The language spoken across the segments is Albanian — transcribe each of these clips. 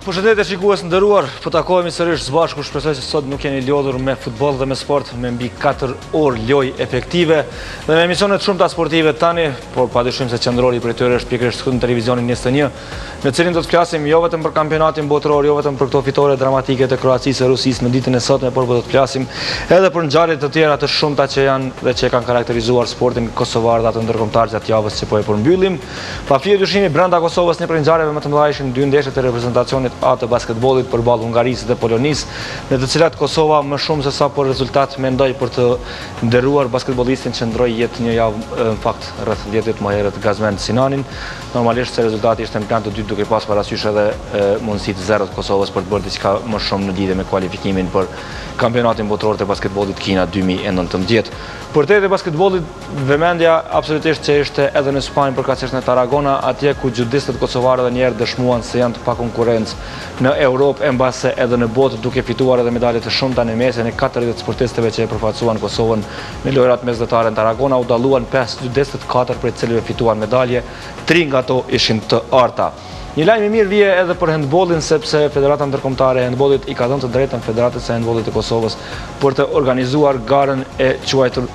Përshëndetje shikues nderuar, po takohemi sërish së bashku, shpresoj se sot nuk jeni lodhur me futboll dhe me sport, me mbi 4 orë lojë efektive dhe me emisionet shumëta sportive tani, por padyshim se qendrori për tyre është pikërisht në televizionin 21, me cilin do të flasim jo vetëm për kampionatin botëror, jo vetëm për këto fitore dramatike të Kroacisë e Rusisë në ditën e sotme, por do të flasim edhe për ngjarje të tjera të shumta që janë dhe që kanë karakterizuar sportin kosovar dhe atë ndërkombëtar gjatë javës që po e përmbyllim. Pa fije dyshimi brenda Kosovës një prej ngjarjeve më të mëdha ishin dy ndeshjet e reprezentacionit të basketbollit përballë Hungarisë dhe Polonisë, në të cilat Kosova më shumë se sa për rezultat mendoj për të nderuar basketbollistin që ndroi jetë një javë, në fakt rreth 10 ditë më herët Gazmen Sinanin. Normalisht se rezultati ishte në plan të dytë duke pas parasysh edhe mundësitë zero të Kosovës për të bërë diçka më shumë në lidhje me kualifikimin për kampionatin botëror të basketbollit Kina 2019. Për te të basketbollit, vëmendja absolutisht që ishte edhe në Spanjë përkatësisht në Tarragona, atje ku judistët kosovarë edhe njerë dëshmuan se janë të pa konkurrencë në Europë, e mbase edhe në botë, duke fituar edhe medalje të shumta në mesin e 40 sportistëve që e përfaqësuan Kosovën në lojrat mesdhetare në Tarragona. U dalluan 5 judistët, 4 prej cilëve fituan medalje, 3 nga ato ishin të arta. Një lajm i mirë vije edhe për handbollin, sepse Federata Ndërkombëtare e Handbollit i ka dhënë të drejtën Federatës së Handbollit të Kosovës për të organizuar garën e quajtur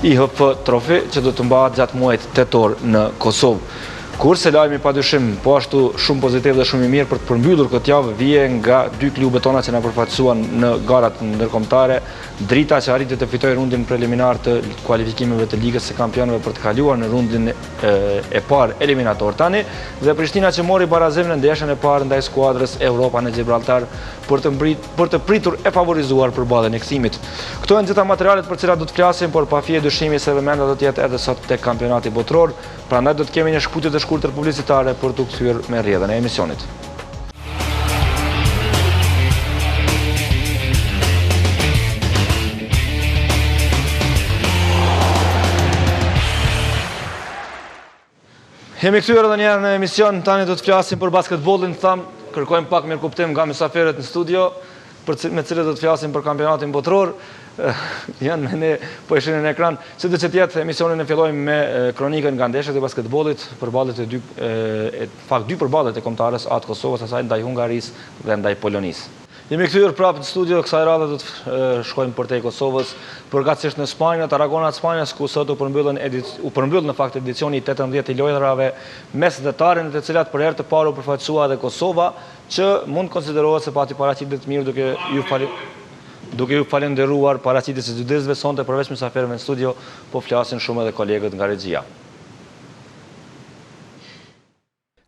IHF Trophy, që do të mbahet gjatë muajit tetor në Kosovë. Kurse lajmi padyshim po ashtu shumë pozitiv dhe shumë i mirë për të përmbyllur këtë javë vije nga dy klubet tona që na përfaqësuan në garat ndërkombëtare, Drita që arriti të fitojë rundin preliminar të kualifikimeve të Ligës së Kampionëve për të kaluar në rundin e parë eliminator tani, dhe Prishtina që mori barazim në ndeshjen e parë ndaj skuadrës Europa në Gibraltar për të pritur e favorizuar përballjen e kthimit. Këto janë gjitha materialet për cilat do të flasim, por pa fije dyshimi se vëmendja do të jetë edhe sot tek kampionati botëror, prandaj do të kemi një shkputje të shkurtër publicitare për të kthyer me rrjedhën e emisionit. Jemi kthyer edhe një herë në emision, tani do të flasim për basketbollin, kërkojmë pak mirëkuptim nga mysafirët në studio, me cilët do të flasim për kampionatin botëror. Janë me ne po e shihni në ekran. Sido që të jetë, emisionin e fillojmë me kronikën nga ndeshjet e basketbollit, përballjet dy përballjet e kombëtares atë Kosovës, asaj ndaj Hungarisë dhe ndaj Polonisë. Jemi kthyer prapë në studio, kësaj radhe do të shkojmë përtej Kosovës, përkatësisht në Spanjë, në Tarragona të Spanjës, ku sot u përmbyll në fakt edicioni 18 i lojrave mesdhetare, në të cilat për herë të parë u përfaqësua edhe Kosova, që mund konsiderohet se pati paraqitje të mirë duke ju falenderuar paraqitjes së judistëve. Sonte përveç mysafirëve në studio, po flasin shumë edhe kolegët nga regjia.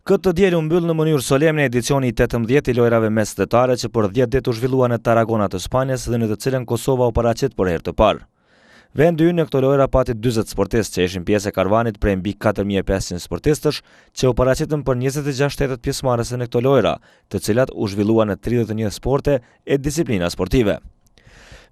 Këtë diel u mbyll në mënyrë solemne edicioni 18 i lojrave mesdhetare që për 10 ditë u zhvillua në Tarragona të Spanjës dhe në të cilën Kosova u paraqit për herë të parë. Vendi ynë në këto lojra pati 40 sportistë që ishin pjesë e karvanit prej mbi 4500 sportistësh që u paraqitën për 26 shtetet pjesëmarrëse në këto lojra, të cilat u zhvillua në 31 sporte e disiplina sportive.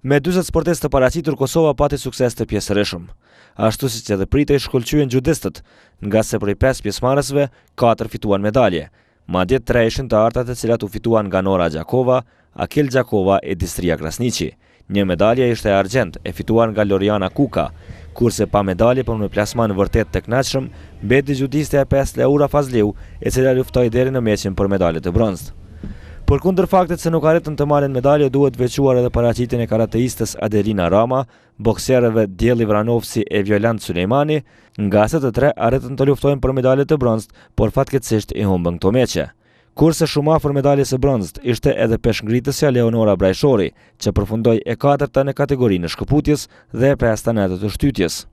Me 40 sportistë të paraqitur, Kosova pati sukses të pjesërisëm. Ashtu siç edhe pritej, shkëlqyen judistët, nga se prej 5 pjesëmarrësve 4 fituan medalje. Madje 3 ishin të arta, të cilat u fituan nga Nora Gjakova, Akil Gjakova e Distria Krasniqi. Një medalje ishte e argjend, e fituar nga Loriana Kuka, kurse pa medalje për një plasman vërtet të kënaqshëm, mbeti judistja e 5 Leura Fazliu, e cila luftoi deri në meqin për medalje të bronzë. Përkundër faktit se nuk arritën të marrin medalje, duhet veçuar edhe paraqitjen e karateistës Adelina Rama, bokserëve Djeli Vranovsi e Violant Sulejmani, nga se të tre arritën të luftojnë për medalje të bronzët, por fatkeqësisht i humbën këto meqe. Kurse shumë afër medaljes së bronzët ishte edhe peshngritësja Leonora Brajshori, që përfundoi e 4-ta në kategorinë e shkëputjes dhe e 5-ta në atë të shtytjes.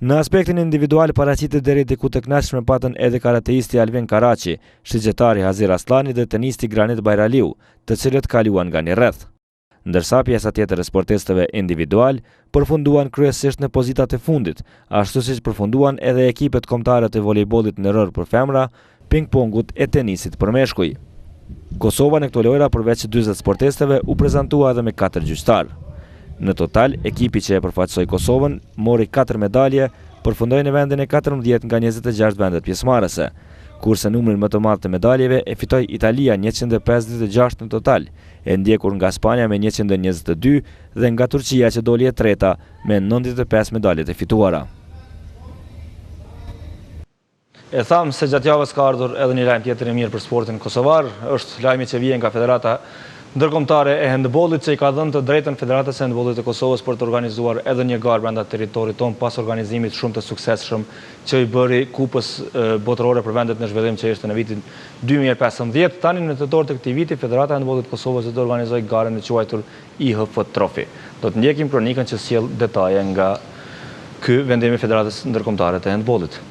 Në aspektin individual paraqitet deri diku të kënaqshme patën edhe karateisti Alvin Karaçi, shigjetari Hazir Aslani dhe tenisti Granit Bajraliu, të cilët kaluan nga një rreth. Ndërsa pjesa tjetër e sportistëve individual përfunduan kryesisht në pozitat e fundit, ashtu siç përfunduan edhe ekipet kombëtare të volejbollit në rër për femra, ping-pongut e tenisit për meshkuj. Kosova në këto lojra përveç 40 sportistëve u prezantua edhe me 4 gjyqtar. Në total, ekipi që e përfaqësoi Kosovën mori 4 medalje, përfundoi në vendin e 14 nga 26 vendet pjesëmarrëse, kurse numrin më të madh të medaljeve e fitoi Italia 156 në total, e ndjekur nga Spanja me 122 dhe nga Turqia që doli e treta me 95 medalje të fituara. E thamë se gjatë javës ka ardhur edhe një lajm tjetër i mirë për sportin kosovar, është lajmi që vjen nga Federata Ndërkombëtare e Handbollit, që i ka dhënë të drejtën Federatës së Handbollit të Kosovës për të organizuar edhe një garë brenda territorit tonë pas organizimit shumë të suksesshëm që i bëri Kupës botërore për vendet në zhvillim që ishte në vitin 2015. Tani në tetor të këtij viti Federata e Handbollit të Kosovës do të organizojë garën e quajtur IHF Trophy. Do të ndjekim kronikën që sjell detaje nga ky vendim i Federatës Ndërkombëtare të Handbollit.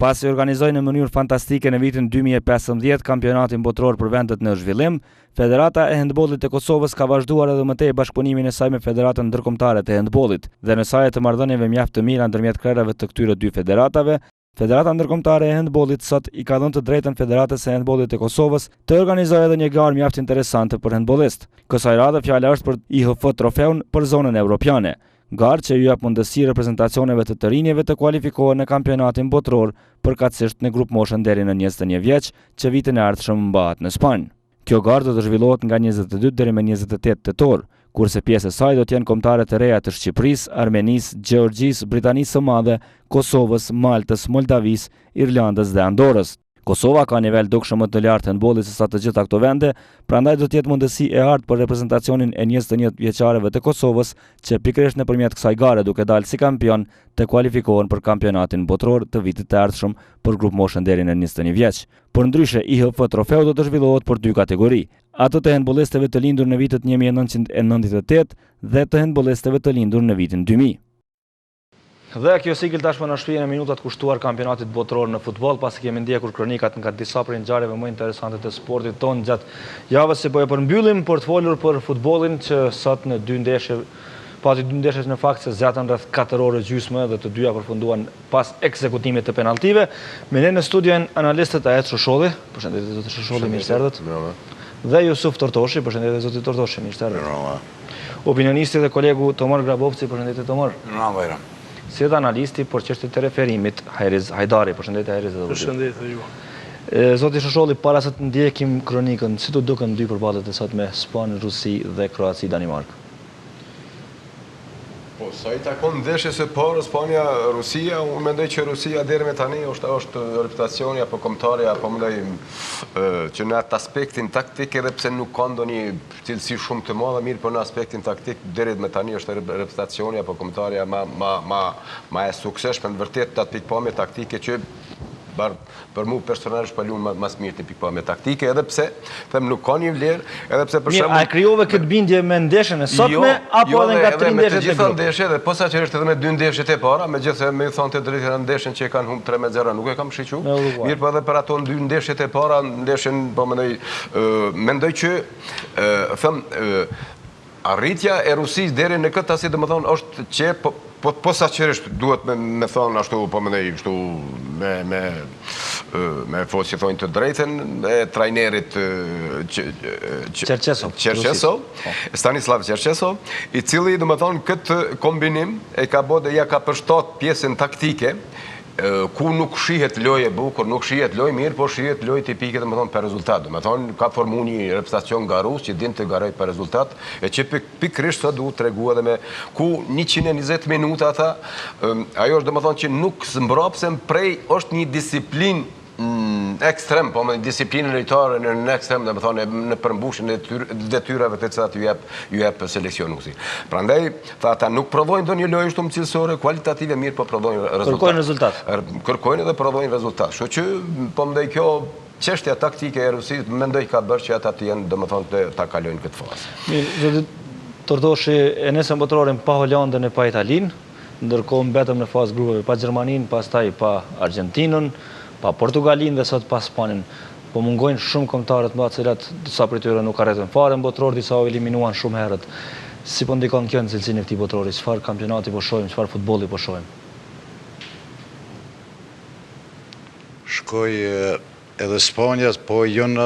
Pasi organizoi në mënyrë fantastike në vitin 2015 kampionatin botëror për vendet në zhvillim, Federata e Handbollit të Kosovës ka vazhduar edhe më tej bashkëpunimin e saj me Federatën Ndërkombëtare të Handbollit dhe në sajë të marrëdhënieve mjaft të mira ndërmjet krerave të këtyre dy federatave, Federata Ndërkombëtare e Handbollit sot i ka dhënë të drejtën Federatës së Handbollit të Kosovës të organizojë edhe një garë mjaft interesante për handbollist. Kësaj radhe fjala është për IHF trofeun për zonën evropiane. Garë që ju jap mundësi reprezentacioneve të rinjeve të kualifikohen në kampionatin botëror përkatësisht në grup moshën deri në 21 vjeç, që vitin e ardhshëm mbahet në Spanjë. Kjo garë do të zhvillohet nga 22 deri më 28 tetor, kurse pjesë e saj do të jenë kombëtare të reja të Shqipërisë, Armenisë, Gjeorgjisë, Britanisë së Madhe, Kosovës, Maltës, Moldavisë, Irlandës dhe Andorës. Kosova ka nivel dukshëm më të lartë handbollit se sa të gjitha këto vende, prandaj do të jetë mundësi e artë për reprezentacionin e 21 vjeçarëve të Kosovës, që pikërisht nëpërmjet kësaj gare duke dalë si kampion të kualifikohen për kampionatin botëror të vitit të ardhshëm për grup moshën deri në 21 vjeç. Përndryshe, IHF trofeu do të zhvillohet për dy kategori: ato të handbollistëve të lindur në vitet 1998 dhe të handbollistëve të lindur në vitin 2000. Dhe kjo sikël tashmë na shpihen në minutat kushtuar kampionatit botëror në futboll, pasi kemi ndjekur kronikat nga disa prej ngjarjeve më interesante të sportit ton gjatë javës që po e përmbyllim, për të folur për futbollin që sot në dy ndeshje pati dy ndeshje në fakt se zgjatën rreth 4 orë gjysmë dhe të dyja përfunduan pas ekzekutimit të penaltive. Me ne në studion analistët Ajet Shosholli, përshëndetje zoti Shosholli, mirë se erdhët. Dhe Jusuf Tortoshi, përshëndetje zoti Tortoshi, mirë se erdhët. Opinionisti dhe kolegu Tomar Grabovci, përshëndetje Tomar. Si edhe analisti për çështjet e referimit, Hajriz Hajdari, përshëndetje Hajriz. Përshëndetje ju. Zoti Shosholli, para se të ndjekim kronikën, si të duken dy përballjet e sot me Spanjë, Rusi dhe Kroaci, Danimarkë? Po, sa i takon ndeshjes së parë Spanja Rusia, unë mendoj që Rusia deri me tani është reputacioni apo kombëtari apo mendoj që në atë aspektin taktik, edhe pse nuk ka ndonjë cilësi shumë të madhe, mirë, por në aspektin taktik deri me tani është reputacioni apo kombëtari ma e suksesshme në vërtet atë pikpamje taktike që për mu personazh pa lunë mas mirë të pikpamje taktike, edhe pse them nuk ka një vlerë, edhe pse për shembull. A krijove këtë bindje me ndeshjen e sotme apo edhe nga 3 ndeshjet e gjitha ndeshjet, dhe posaçërisht edhe me 2 ndeshjet e para, megjithëse më thonë të drejtën ndeshjen që e kanë humbur 3-0 nuk e kam shiqur. Mirë, po edhe për ato 2 ndeshjet e para, ndeshjen po mendoj që them arritja e Rusisë deri në këtë asit domethënë është që posaçërisht duhet me thonë ashtu, po mendoj kështu me fol që thonë të drejtën e trajnerit Cherchesov, Stanislav Cherchesov, i cili domethënë këtë kombinim e ka bërë dhe ja ka përshtat pjesën taktike, ku nuk shihet lojë e bukur, nuk shihet lojë mirë, por shihet lojë tipike domethënë për rezultat. Domethënë ka formuar një reputacion nga Rus që din të garoj për rezultat, e që pikërisht sot duhet tregu edhe me ku 120 minuta ata, ajo është domethënë që nuk zmbrapsen prej, është një disiplinë ekstrem, po me disiplinë lojtare në ekstrem, domethënë në përmbushjen e detyrave të cilat ju jep seleksionuesi. Prandaj ata nuk provojnë ndonjë lojë shumë cilësore, kualitative, mirë, po provojnë rezultat. Kërkojnë dhe provojnë rezultat. Kështu që po mendoj kjo çështja taktike e Rusisë mendoj ka bërë që ata të jenë domethënë ta kalojnë këtë fazë. Mirë, zoti Tortoshi, e nesër botërore pa Holandën e pa Italinë, ndërkohë mbetëm në fazë grupeve pa Gjermaninë, pastaj pa Argjentinën, pa Portugalinë dhe sot pa Spanjën. Po mungojnë shumë kombëtarët më të cilat disa prej tyre nuk arritën fare në botëror, disa u eliminuan shumë herët. Si po ndikon kjo në cilësinë e këtij botërori? Çfarë kampionati po shohim, çfarë futbolli po shohim? Shkoj edhe Spanja, po janë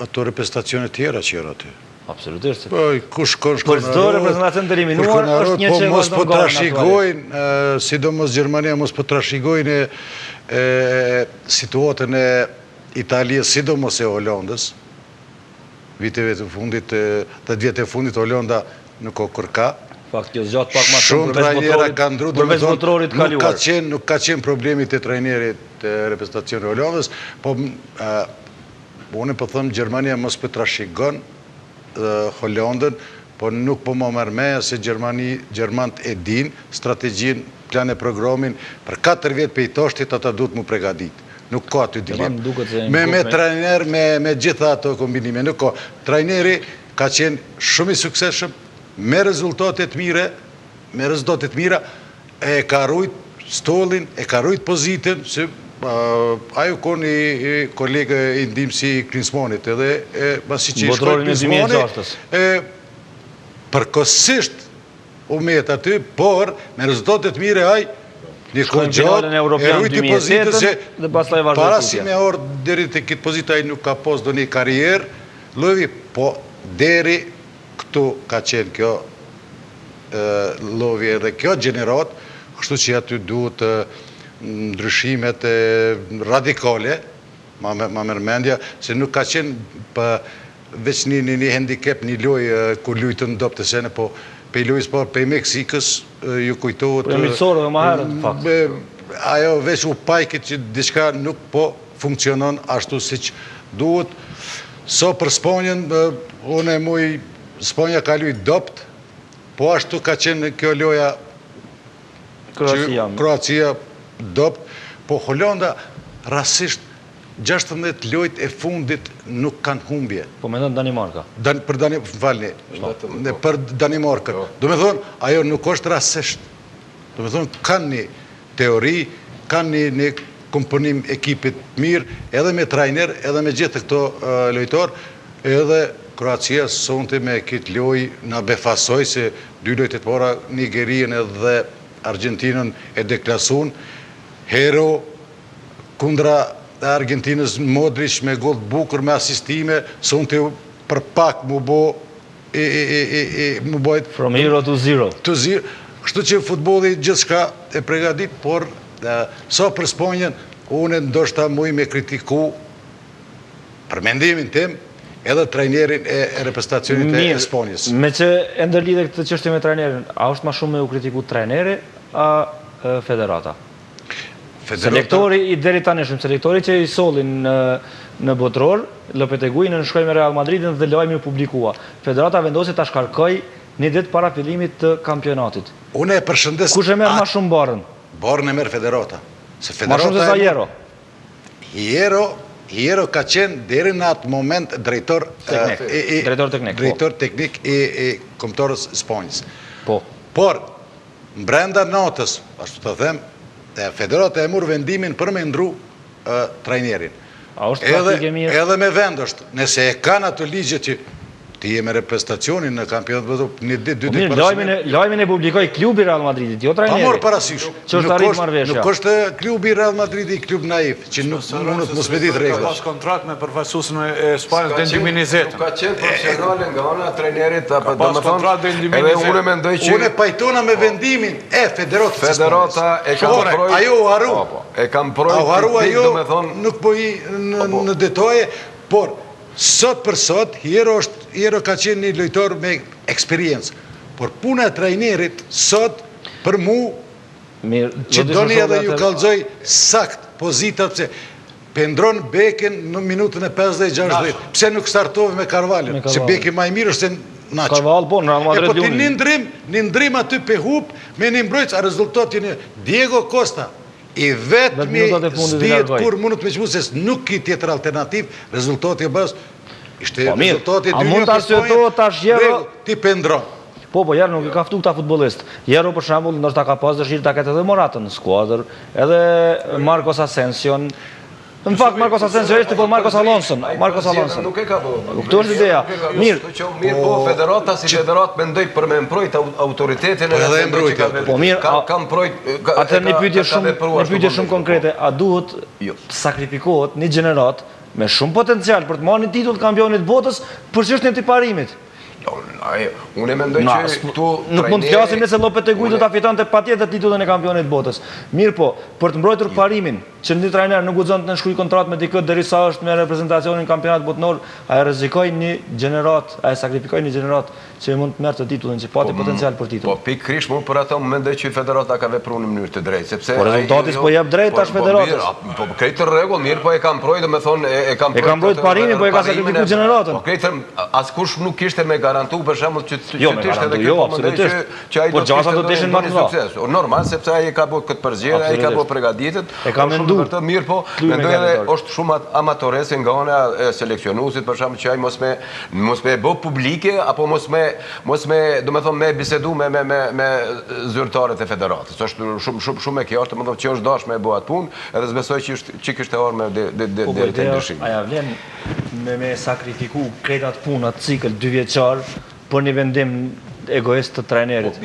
ato reprezentacione tjera që janë aty. Absolutisht. Po ku shkon Për çdo reprezentacion të eliminuar është një çë mos po trashëgojnë, sidomos Gjermania mos po trashëgojnë situatën e Italisë, sidomos e Holandës. Viteve të fundit, 10 vjet e fundit Holanda nuk ka kërka. Fakt, kjo zgjat pak më Shumë trajnera kanë ndru, përveç motorit kaluar. Nuk ka qenë problemi të trajnerit të reprezentacionit Hollandës, po unë po them Gjermania mos po trashëgon Hollandën, po nuk po më merr meja se Gjermant e din strategjin, plan e programin, për 4 vjet pe i toshtit ata duhet mu pregadit. Nuk ka aty dilem. Me trajner, me gjitha ato kombinime, nuk ka. Trajneri ka qenë shumë i suksesshëm, me rezultate të mira, e ka rujt stollin, e ka rujt pozitën, se ajo kon i kolegë i ndim si Klinsmanit, edhe basi që i shkoj Klinsmanit, përkosisht u met aty, por me rezultate të mire aj, një kohë gjatë, e rujti pozitën, se para si me orë deri të kitë pozita aj nuk ka pos do një karierë, lovi, po deri këtu ka qenë kjo lovi edhe kjo gjenerat, kështu që aty duhet ndryshimet radikale, ma mërmendja, se nuk ka qenë veç një handicap, një loj ku lujtë në dopë të sene, po pe i lojës parë, pe i Meksikës, ju kujtohet... Për mitësorë dhe ma herët, në fakt. Ajo veç u pajkit që diçka nuk po funksionon ashtu si që duhet. So për Spanjën, unë e muj, Spanja ka lujt dopt, po ashtu ka qenë kjo loja Kroacia dopt, po Hollanda rasisht 16 lojt e fundit nuk kanë humbje. Po me ndonë Danimarka? Për Danimarka. Do me thonë, ajo nuk është rasisht. Do me thonë, kanë një teori, kanë një komponim ekipit mirë, edhe me trajner, edhe me gjithë këto lojtar, edhe Kroacia sonte me këtë loj në befasoj se 2 lojtet para Nigerien edhe Argentinën e deklasun, hero kundra Argentinës Modric me gol bukur me asistime, sonte për pak mu bojt... From hero to zero. To zero. Kështu që futbolli gjithçka e pregadit, por sa për Spanjën, unë ndoshta muj me kritiku për mendimin tim, edhe trajnerin e reprezentacionit e Spanjës. Me që e ndërlidhe këtë çështje me trajnerin, a është ma shumë me u kritiku trajneri, a federata? Selektori i deri tanishëm, selektori që i solin në botror, Lopetegui në shkoj me Real Madridin dhe lajmi u publikua. Federata vendosi ta shkarkoj një ditë para fillimit të kampionatit. Unë e përshëndes... Kush e merr më shumë barën? Barën e merr Federata. Ma shumë se sa Jero? Jero ka qenë deri në atë moment drejtor teknik i kombëtarës Spanjës. Por, brenda natës, ashtu të them, Federata e mur vendimin për me ndru trajnerin. Edhe me vend është, nëse e kanë ato ligje që ti je me reprezentacionin në kampionat, një ditë, 2 ditë parasime. Lajmin e publikoj klubi Real Madridit, jo trajneri. Pa morë parasysh. Nuk është klubi Real Madridit klub naif, që nuk mundët mos me ditë regla. Ka pas kontrakt me përfaqësuesin e Spanjës deri në 2020. Nuk ka qenë profesionale nga ana trajnerit, ka pas kontrakt deri në 2020. Edhe unë mendoj që unë pajtona me vendimin e Federatës së Spanjës. Federata e ka mbrojtur. Ajo u haru. E ka mbrojtur, ajo nuk po i në detaje, por sot për sot, Jero ka qenë një lojtar me eksperiencë, por puna e trajnerit sot për mu, që doni edhe ju kalzoj sakt pozitat, pëse pendron Bekin në minutën e 50-60, pëse nuk startove me Carvalho, që Bekin ma i mirë është se Nacho. Carvalho, po, në Real Madrid po ti një ndrim aty pe hup, me një mbrojtës, a rezultatin e Diego Costa, i vetëmi s'dijet kur mundët me qëmu, se nuk ki tjetër alternativ, rezultati e bës, ishte rezultati 2-1 për Spanjë, ti pendron. Po, Jero nuk i ka ftu këta futbolist. Jero, për shambull, nështë ta ka pas dëshirë ta ketë edhe Moratën në skuadër, edhe Marcos Asension. Në fakt, Marcos Asensio ishte, po Marcos Alonso. Nuk e ka po. Këtu është ideja. Mirë. Po, federata si federat mendoj për me mbrojt autoritetin e edhe mbrojt. Po mirë, atë një pyetje shumë konkrete. A duhet sakrifikohet një gjenerat me shumë potencial për të marrë një titull kampionit botës për çështjen e parimit? Unë e mendoj që këtu... Nuk mund të flasim nëse Lopetegui do ta fitonte patjetër titullin e kampionit botës. Mirë po, për të mbrojtur parimin, që një trajner nuk guxon të nënshkruaj kontratë me dikë derisa është me reprezentacionin kampionat botënor, ai rrezikoi një gjenerat, ai sakrifikoi një gjenerat që mund të merrte titullin, që pati potencial për titull. Po pikërisht më për ato mendoj që federata ka vepruar në mënyrë të drejtë, sepse po rezultati po jep drejt tash federatës. Po këtë rregull, mirë, po e kam mbrojtë, domethënë e kam mbrojtë parimin, po e ka sakrifikuar gjeneratën. Po këtë askush nuk kishte me garantu për shembull që ishte edhe kjo absolutisht. Po gjasa do të ishin më të mëdha. Normal, sepse ai ka bërë këtë përzgjedhje, ai ka bërë përgatitur. E ka menduar. Mirë, po mendoj edhe është shumë amatorese nga ana e seleksionuesit, për shembull që ai mos me bë publike apo mos me domethënë me bisedu me zyrtarët e federatës. Është shumë e qartë, domethënë që është dashur me bë atë punë, edhe s'besoj që kishte orë me deri te ndryshimi. Aja vlen me sakrifiku kretat punat cikël 2 vjeçar për një vendim egoist të trajnerit.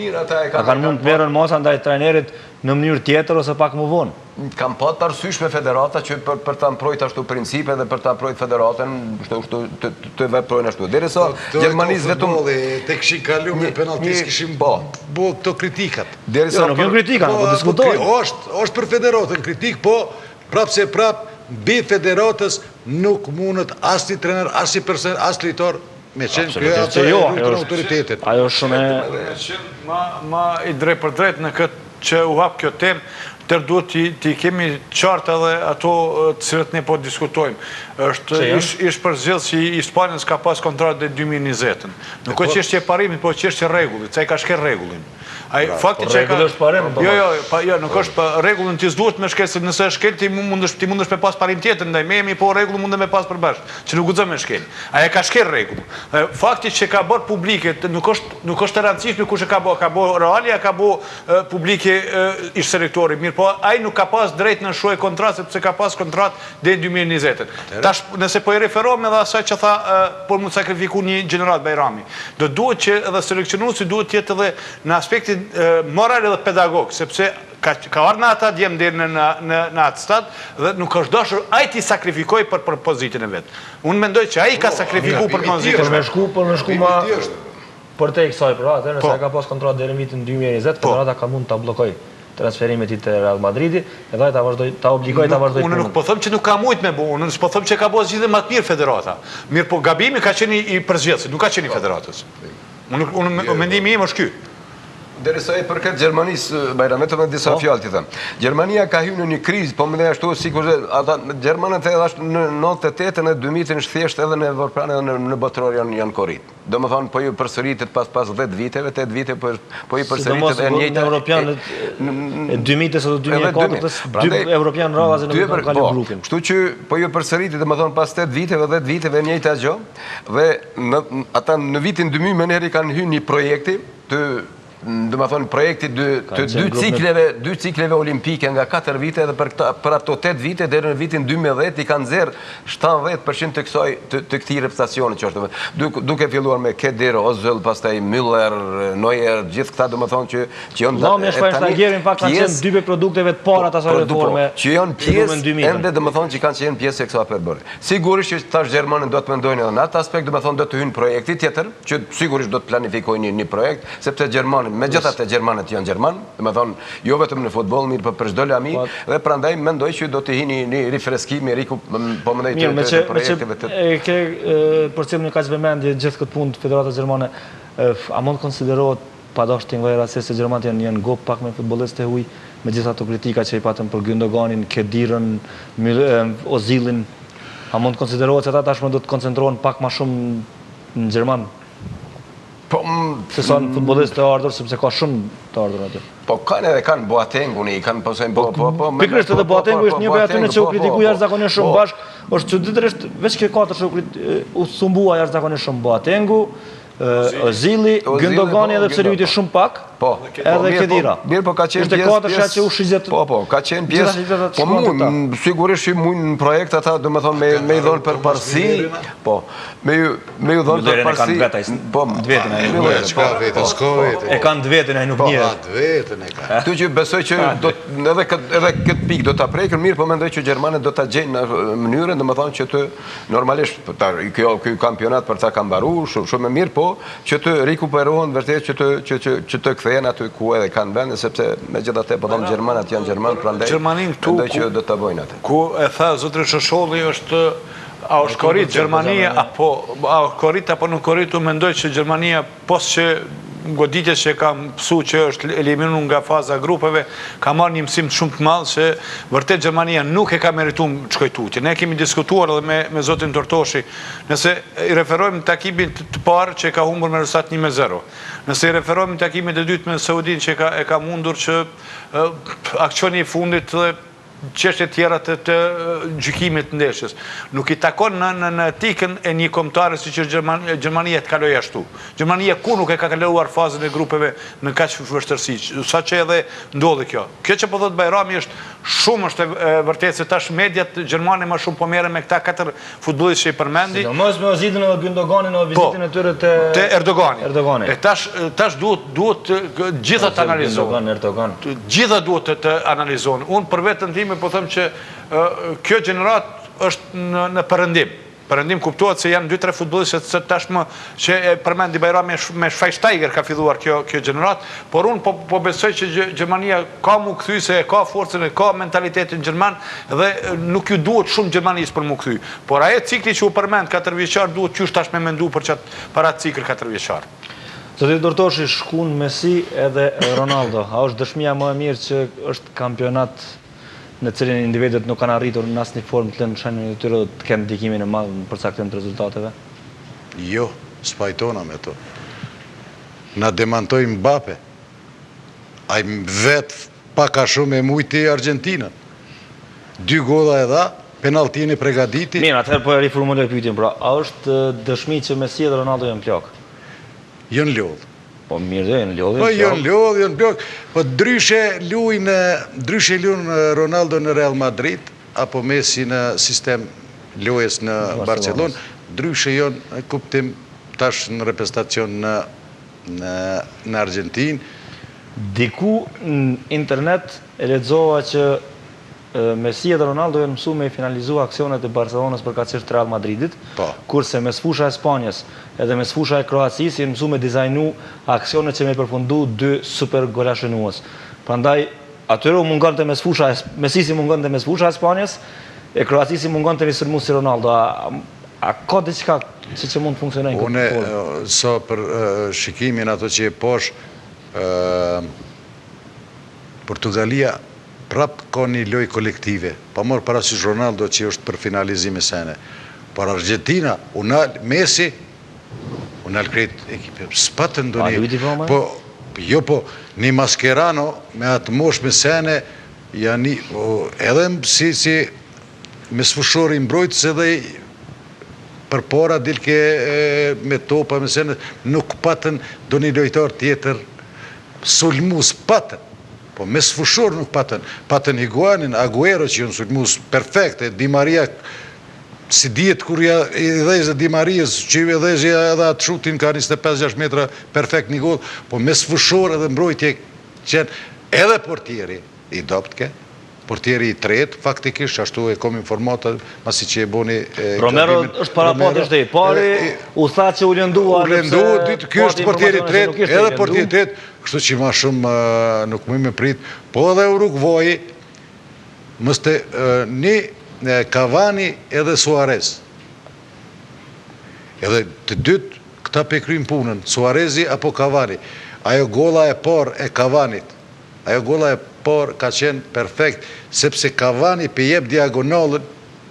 A kanë mund të merren masa ndaj trajnerit në mënyrë tjetër ose pak më vonë? Kam pat arsysh me federata që për ta mbrojtur ashtu principe dhe për ta mbrojtur federatën, të veprojnë ashtu. Derisa Gjermanisë vetëm tek kishin kalu me penaltistë kishim bë këto kritikat. Derisa nuk janë kritika, po diskutojnë. Është për federatën kritik, po prapse mbi federatës nuk mundet asnjë trener, asnjë person, as lojtar me qenë kjo autoritetit. Ajo shumë ma i drejt për drejt në këtë që u hap kjo temë, tërë duhet t'i kemi qartë edhe ato të cilët ne po diskutojmë. Ishtë përzgjedhë si i Spanjës ka pas kontratë dhe 2020-ën. Nuk është çështje e parimit, po çështje e rregullit, se ai ka shkel rregullin. Rregull është parim? Jo, nuk është rregullin ti s'duhet me shkel, se nëse shkel ti mundesh me pas parim tjetër, ndaj me jemi po rregullin mundem me pas përbashkë, që nuk guxon me shkel. Ai ka shkel rregull. Fakti që ka bërë publike nuk është e rëndësishme kush e ka bërë, Realia ka bërë publike ish selektori, mirë po ai nuk ka pas drejt në shoj kontratë sepse ka pas kontratë deri 2020. Tash nëse po i referohem edhe asaj që tha por mund sakrifiku një gjenerat Bajrami. Do duhet që edhe seleksionuesi duhet të jetë edhe në aspektin moral edhe pedagog, sepse ka ardhur në ata djem deri në atë stad dhe nuk është dashur ai ti sakrifikoj për pozitën e vet. Unë mendoj që ai ka sakrifikuar për pozitën e vet. Për me shku ma për te i kësaj pra, atëherë nëse ka pas kontratë deri në vitin 2020, federata ka mund ta bllokoj transferimet i të Real Madridi, edhe ta obligoj ta vazhdoj punën. Unë nuk po them që nuk ka mujt me bu, unë po them që ka bërë gjithë më të mirë federata. Mirë po gabimi ka qenë i përzgjedhësit, nuk ka qenë i federatës. Unë mendimi im është ky. Derisa e përket Gjermanisë, Bajram, vetëm me disa fjalë ti them. Gjermania ka hyrë në një krizë, po më dhe ashtu sikur ata gjermanët edhe ashtu në 98-ën e 2000-ën thjesht edhe në evropian edhe në botëror janë korrit. Domethënë po ju përsëritet pas 10 viteve, 8 vite po ju përsëritet e njëjta evropian e 2000-s ose 2004-s, dy evropian radhaze në kalin grupin. Kështu që po ju përsëritet domethënë pas 8 viteve, 10 viteve e njëjta gjë dhe ata në vitin 2000 më herë kanë hyrë një projekti të do më thonë projekti dy cikleve olimpike nga 4 vite dhe për ato 8 vite deri në vitin 2010 i kanë zerë 70% të këtij reputacioni që është duke filluar me Keder, Ozil, pastaj Müller, Neuer, gjithë këta do më thonë që janë me Schweinsteigerin pak kanë qenë dy produkteve të para të asaj reforme që janë pjesë ende do më thonë që kanë qenë pjesë e kësaj përbërje. Sigurisht që tash gjermanët do të mendojnë edhe në atë aspekt, do më thonë do të hyjnë projekti tjetër që sigurisht do të planifikojnë një projekt sepse gjermanët megjithatë gjermanët janë gjerman, do të thonë jo vetëm në futboll, mirë për çdo lami dhe prandaj mendoj që do të hini një rifreskim, po mendoj të projekteve të ke përcjellën kaq vëmendje gjithë këtë punë të Federatës Gjermane, a mund konsiderohet padashting vëra se gjermanët janë gop pak me futbollistë e huaj, me gjithë ato kritika që i patën për Gündoganin, Kedirën, Ozilin, a mund konsiderohet se ata tashmë do të koncentrohen pak më shumë në Gjerman? Se sa në futbollistë të ardhur, sepse ka shumë të ardhur aty. Po kanë Boatengun, i kanë posojnë pikërisht edhe Boatengu është një prej atyre që u kritikua jashtëzakonisht shumë bashk, është çuditërisht veç këto katër u sumbua jashtëzakonisht shumë Boatengu, Ozili, Gündogani edhe pse ryti shumë pak, edhe Kedira. Mirë, po ka qenë pjesë. Po, ka qenë pjesë. Po mund sigurisht mund në projekt ata, domethënë me i dhënë përparësi, po, me i dhënë përparësi. Po, vetën ai. E kanë vetën ai nuk njeh. Vetën e ka. Kështu që besoj që edhe këtë pikë do ta prekën mirë, po mendoj që gjermanët do ta gjejnë në mënyrën, domethënë që të normalisht ky kampionat për ta ka mbaruar shumë mirë, po që të rikuperohen vërtet që të kthehen aty ku edhe kanë vende, sepse megjithatë po them gjermanat janë gjerman, prandaj mendoj që do ta bëjnë atë. Ku e tha zotri Shosholli është a është korrit Gjermania apo nuk korrit, u mendoj që Gjermania pos që goditjes që ka mësu që është eliminu nga faza grupeve, ka marrë një mësim shumë të madh se vërtet Gjermania nuk e ka merituar shkojtutje. Ne kemi diskutuar edhe me zotin Tortoshi, nëse i referojmë takimin të parë që ka humbur me rezultat 1-0. Nëse i referojmë takimin e dytë me Saudin që e ka mundur që aksioni i fundit dhe çështje tjera të gjykimit të ndeshjes. Nuk i takon në etikën e një kombëtare siç është Gjermania të kalojë ashtu. Gjermania ku nuk e ka kaluar fazën e grupeve në kaq vështirësi, saqë edhe ndodhi kjo. Kjo që po thot Bajrami është vërtet se tash mediat gjermane më shumë po merren me këta 4 futbollistë që i përmendi. Sidomos me Ozidin edhe Gündoganin në vizitën e tyre te Erdogani. E tash duhet gjitha të analizohen. Gjitha duhet të analizohen. Unë për veten time po them që kjo gjenerat është në perëndim. Perëndim kuptohet se janë 2-3 futbollistë që tashmë që e përmendi Bajrami me Schweinsteiger ka filluar kjo gjenerat, por unë po besoj që Gjermania ka mu kthy, se ka forcën e ka mentalitetin gjerman dhe nuk ju duhet shumë Gjermanisë për mu kthy. Por ajo cikli që u përmend 4 vjeçar duhet qysh tash me mendu për para cikël 4 vjeçar. Zoti Tortoshi, shkon Messi edhe Ronaldo. A është dëshmia më e mirë që është kampionat në cilin individet nuk kanë arritur në asnjë formë të lënë shenjën e tyre të kenë ndikimin e madh në përcaktim të rezultateve? Jo, spajtona me to. Na demantoi Mbappe. Ai vetë pak a shumë e mujti Argentinën. 2 golla e dha, penalltin e përgatiti. Mirë, atëherë po e riformuloj pyetjen, pra, a është dëshmi që Messi dhe Ronaldo janë plak? Janë lodh. Po mirë, janë lodh. Po janë plak. Po ndryshe luajn Ronaldo në Real Madrid apo Messi në sistem lojës në Barcelonë, ndryshe janë kuptim tash në reprezentacion në Argentinë. Diku në internet e lexova që Messi dhe Ronaldo janë mësuar me finalizuar aksionet e Barcelonës përkatësisht Real Madridit, kurse mes fusha e Spanjës edhe mes fusha e Kroacisë janë mësuar me dizajnu aksionet që me përfundu 2 super golashënues. Prandaj atyre u mungonte mes fusha, Messi si mungonte mes fusha e Spanjës, e Kroacisë mungonte me sulmu si Ronaldo. A ka diçka që mund të funksionojë këtë Unë formë? so për shikimin ato që e posh, Portugalia prap ka një lojë kolektive, pa morë parasysh Ronaldo që është për finalizim e sene. Por Argentina, Messi, unal krejt ekipe, s'patën do një... Po, një Mascherano me atë mosh me sene, edhe si me sfushori mbrojtës edhe për para dilke me topa me sene, nuk patën do një lojtar tjetër, sulmus patën. Po me sfushor nuk patën Higuanin, Aguero që jënë sulmus perfekte, Di Maria, si djetë kur i dhezë Di Marias, që i dhezë edhe atë shutin ka 25-6 metra perfekt një gol, po me sfushor edhe mbrojtje qenë edhe portieri i doptke, portieri i tretë, faktikisht, ashtu e kom informata, masi që e boni... Romero është para pati shtej, pari u tha që u lëndua... U lëndua, kjo është portieri i tretë, edhe portieri i tretë, kështu që ma shumë nuk më me prit, po edhe Uruguayi, mëste një Cavani edhe Suarez. Edhe të dytë, këta pekrym punën, Suarezi apo Cavani. Ajo gola e par e Cavanit, ajo gola e par ka qenë perfekt, sepse Cavani pe jep diagonalën,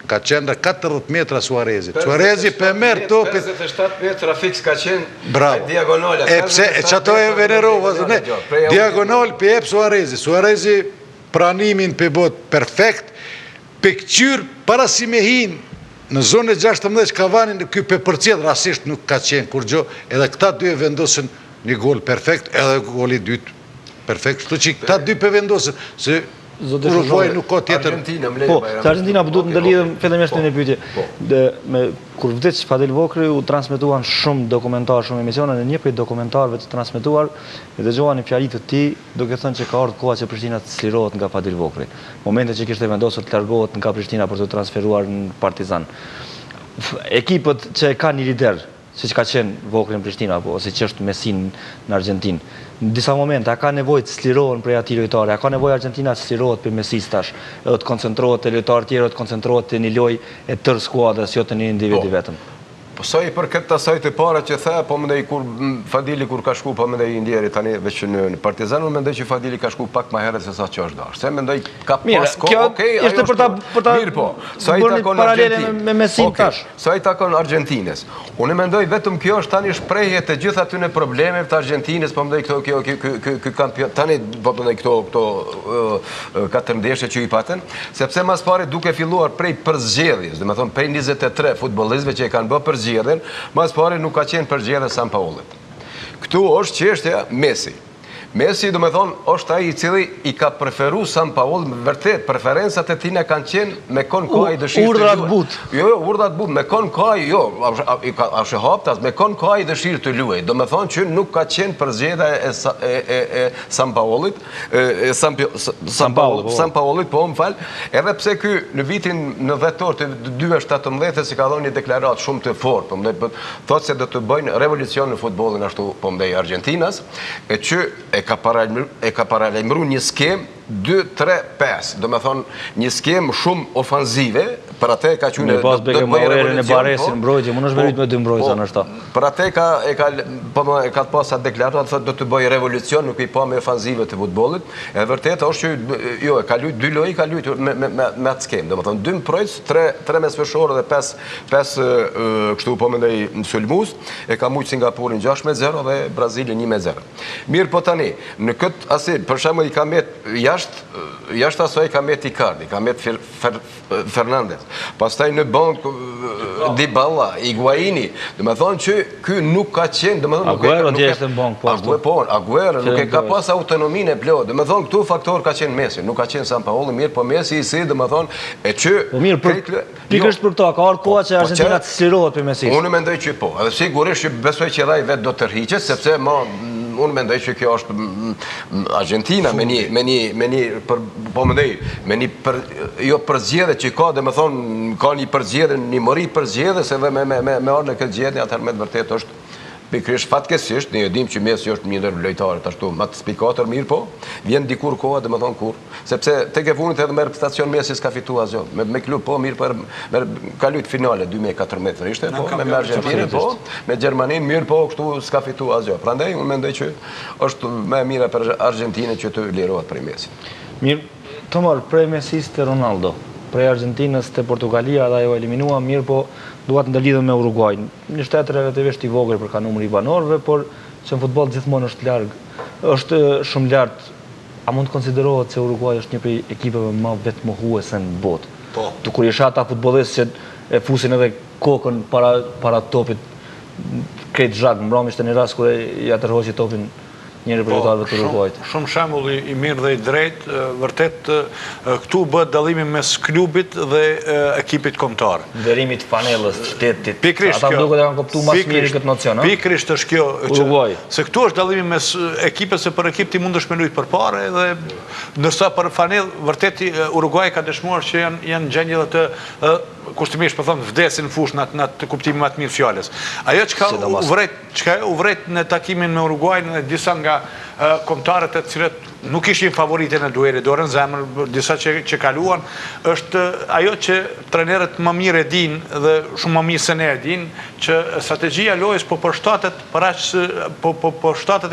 ka qenë 40 metra Suarezit. Suarezi pe merë topit... 57 metra fix ka qenë diagonala. E pse, e që ato e venerova, diagonal pe jep Suarezi. Suarezi pranimin pe bot perfekt, pe këqyr para si me hin, në zonë e 16 Cavani, kjo pe përcjell rasisht nuk ka qenë kur gjo, edhe këta dy e vendosën një gol perfekt, edhe goli dytë perfekt, shtu që këta dy pe vendosën, se Uruguay nuk ka tjetër. Po, se Argentina duhet në lidhëm fillimisht në një pyetje. Kur vdiq Fadil Vokri, u transmituan shumë dokumentar, shumë emisione, në një prej dokumentarëve të transmituar, e dëgjova një fjali të tij, duke thënë që ka ardhur koha që Prishtina të slirohet nga Fadil Vokri. Momente që kishte vendosur të largohet nga Prishtina për të transferuar në Partizan. Ekipët që e ka një lider, si që ka qenë Vokri në Prishtinë, apo si që është Mesin në Argentinë. Në disa momente, a ka nevojë të slirohen prej atij lojtari, a ka nevojë Argentina të slirohet për Mesis tash, edhe të koncentrohet të lojtarë tjerë, të koncentrohet të një lojë e tërë skuadrës, jo të një individi vetëm. Po sa i për këtë asaj të para që the, po mendoj kur Fadili kur ka shku, po mendoj i ndjeri tani veç në Partizan, unë mendoj që Fadili ka shku pak më herët se sa që është dashur. Se mendoj ka pas kohë, okej, ishte për ta mirë po. Sa i takon Argentinë me Mesin tash. Sa i takon Argentinës. Unë mendoj vetëm kjo është tani shprehje të gjitha atyre problemeve të Argentinës, po mendoj ky kampion tani po mendoj këto 4 ndeshje që i patën, sepse mas pari duke filluar prej përzgjedhjes, domethënë prej 23 futbollistëve që e kanë bërë përzgjedhjen, mas pari nuk ka qenë përzgjedhja Sampaolit. Këtu është çështja Messi. Messi, do me thonë, është ai i cili i ka preferu Sampaoli, vërtet, preferencat e tina kanë qenë me kon kaj dëshirë të luaj. Urdhrat but. Jo, urdhrat but, me kon kaj, jo, ashe haptas, me kon kaj dëshirë të luaj. Do me thonë që nuk ka qenë përzgjedhja e Sampaolit, Sampaolit, po më falë, edhe pse ky në vitin në vetor të 2017 si ka dhënë një deklarat shumë të fort, po më thotë se do të bëjnë revolucion në futbollin ashtu, po më Argentinas, e që e ka paralajmëru një skem 2-3-5, do me thonë një skem shumë ofanzive, për atë ka qenë me pas beke Maurerin e Baresin mbrojtje, mund është merit me 2 mbrojtja në ashta. Për atë ka të pas atë deklarat, thotë do të bëj revolucion, nuk i pa me ofanzive të futbollit, e vërtet është që jo, e ka lujt 2 lojë, ka lujt me atë skem, do me thonë 2 mbrojtës, 3 mesfeshore dhe 5 kështu po mendoj në sulmus, e ka mujt Singapurin 6-0 dhe Brazilin 1-0. Mirë po tani, në këtë asi, për shembull i ka met jashtë asoj ka met Icardi, ka met Fernandez, pastaj në bank Dybala, Higuaini, dhe me thonë që ky nuk ka qenë, dhe me thonë Aguero ndjeshtë në bank, Aguero nuk e ka pas autonomin e plot, dhe me thonë këtu faktor ka qenë Messi, nuk ka qenë Sampaoli, mirë, po Messi i si, dhe me thonë, e që... Po mirë, pikërisht për ta, ka arë koha që Argentina të slirohet për Messi. Unë mendoj që po, edhe sigurisht që besoj që edhe i vetë do të rriqet, sepse unë mendoj që kjo është Argentina me një jo përzgjedhje që ka, dhe me thonë, ka një përzgjedhje, një mëri përzgjedhjes edhe me arë në këtë zgjedhje, atëherë me të vërtet është pikërisht fatkesisht, ne e dim që Messi është një ndër lojtarët ashtu, më të spikatër mirë po, vjen dikur koha dhe më thonë kur, sepse tek e funit edhe me reprezentacion Messi s'ka fitu asgjë, me klub po mirë për ka luajtur finale 2014 ishte po, me Argentinën po, me Gjermaninë mirë po, kështu s'ka fitu asgjë. Prandaj unë mendoj që është më e mira për Argentinën që të lirohet prej Messi. Mirë, Tomar, prej Messis të Ronaldo, prej Argentinës të Portugalia dhe ajo eliminua, mirë po duat ndërlidhën me Uruguay. Një shtet relativisht i vogël për ka numri i banorëve, por që në futboll gjithmonë është shumë lartë. A mund të konsiderohet se Uruguay është një prej ekipeve më vetmohuese në botë? Po. Kur isha ata futbollistë që e fusin edhe kokën para topit, krejt zhak, mbrëm ishte një rast kur ja tërhoqi topin një reprezentantë të Uruguayt. Shumë shembull i mirë dhe i drejtë, vërtet këtu bëhet dallimi mes klubit dhe ekipit kombëtar. Nderimit fanellës shtetit. Pikrisht ata kjo. duket e kanë kuptuar më së miri këtë nocion, ha? Pikrisht është kjo Uruguay. Se këtu është dallimi mes ekipit, se për ekip ti mundesh me luajtur përpara dhe ndërsa për fanellë vërtet Uruguay ka dëshmuar që janë gjendje të kushtimisht po them vdesin fush në të kuptimin më të mirë fjalës. Ajo çka u vret në takimin me Uruguayn dhe disa nga kombëtarët e cilët nuk ishin favorite në dueli, dorën zemër, disa që kaluan, është ajo që trenerët më mirë e din dhe shumë më mirë se ne e din, që strategjia lojës po përshtatet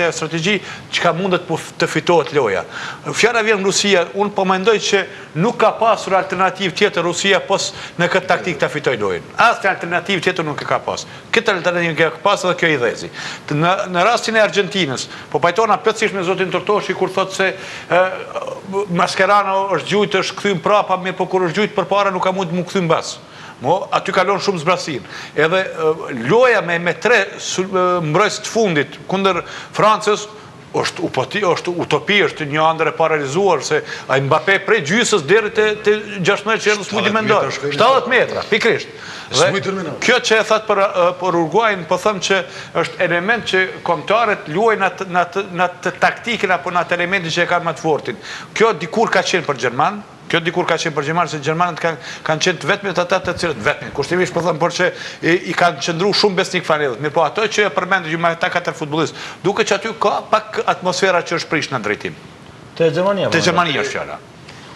e strategji që ka mundet të fitohet loja. Fjala vjen Rusia, unë po mendoj që nuk ka pasur alternativë tjetër Rusia pos në këtë taktik të fitoj lojën. Asnjë alternativë tjetër nuk e ka pas. Këtë alternativë ka pas edhe kjo i dhezi. Në rastin e Argentinës, po pajtona plotësisht me zotin Tortoshi kur thotë se Mascherano është gjujt, është kthym prapa, mirë po kur është gjujt përpara nuk ka mund të mu kthym bas. Aty kalon shumë zbrasin. Edhe loja me 3 mbrojtës të fundit kundër Francës është utopi, është një ëndër e paralizuar, se Mbappé prej gjysës deri te 16 që s'mund të mendoj. 70 metra, pikrisht. Kjo që e thatë për Uruguayn, po them që është element që kombëtarët luajnë në atë taktikën apo në atë elementin që e kanë më të fortin. Kjo dikur ka qenë për Gjerman, Kjo dikur ka qenë për Gjermanë, se Gjermanët kanë qenë të vetmit ata të cilët vetmit. Kushtimisht po them por që i kanë qëndruar shumë besnik fanellit. Mirë po ato që përmendë ju ata katër futbollistë, duket që aty ka pak atmosfera që është prish në drejtim. Te Gjermania. Te Gjermania është fjala.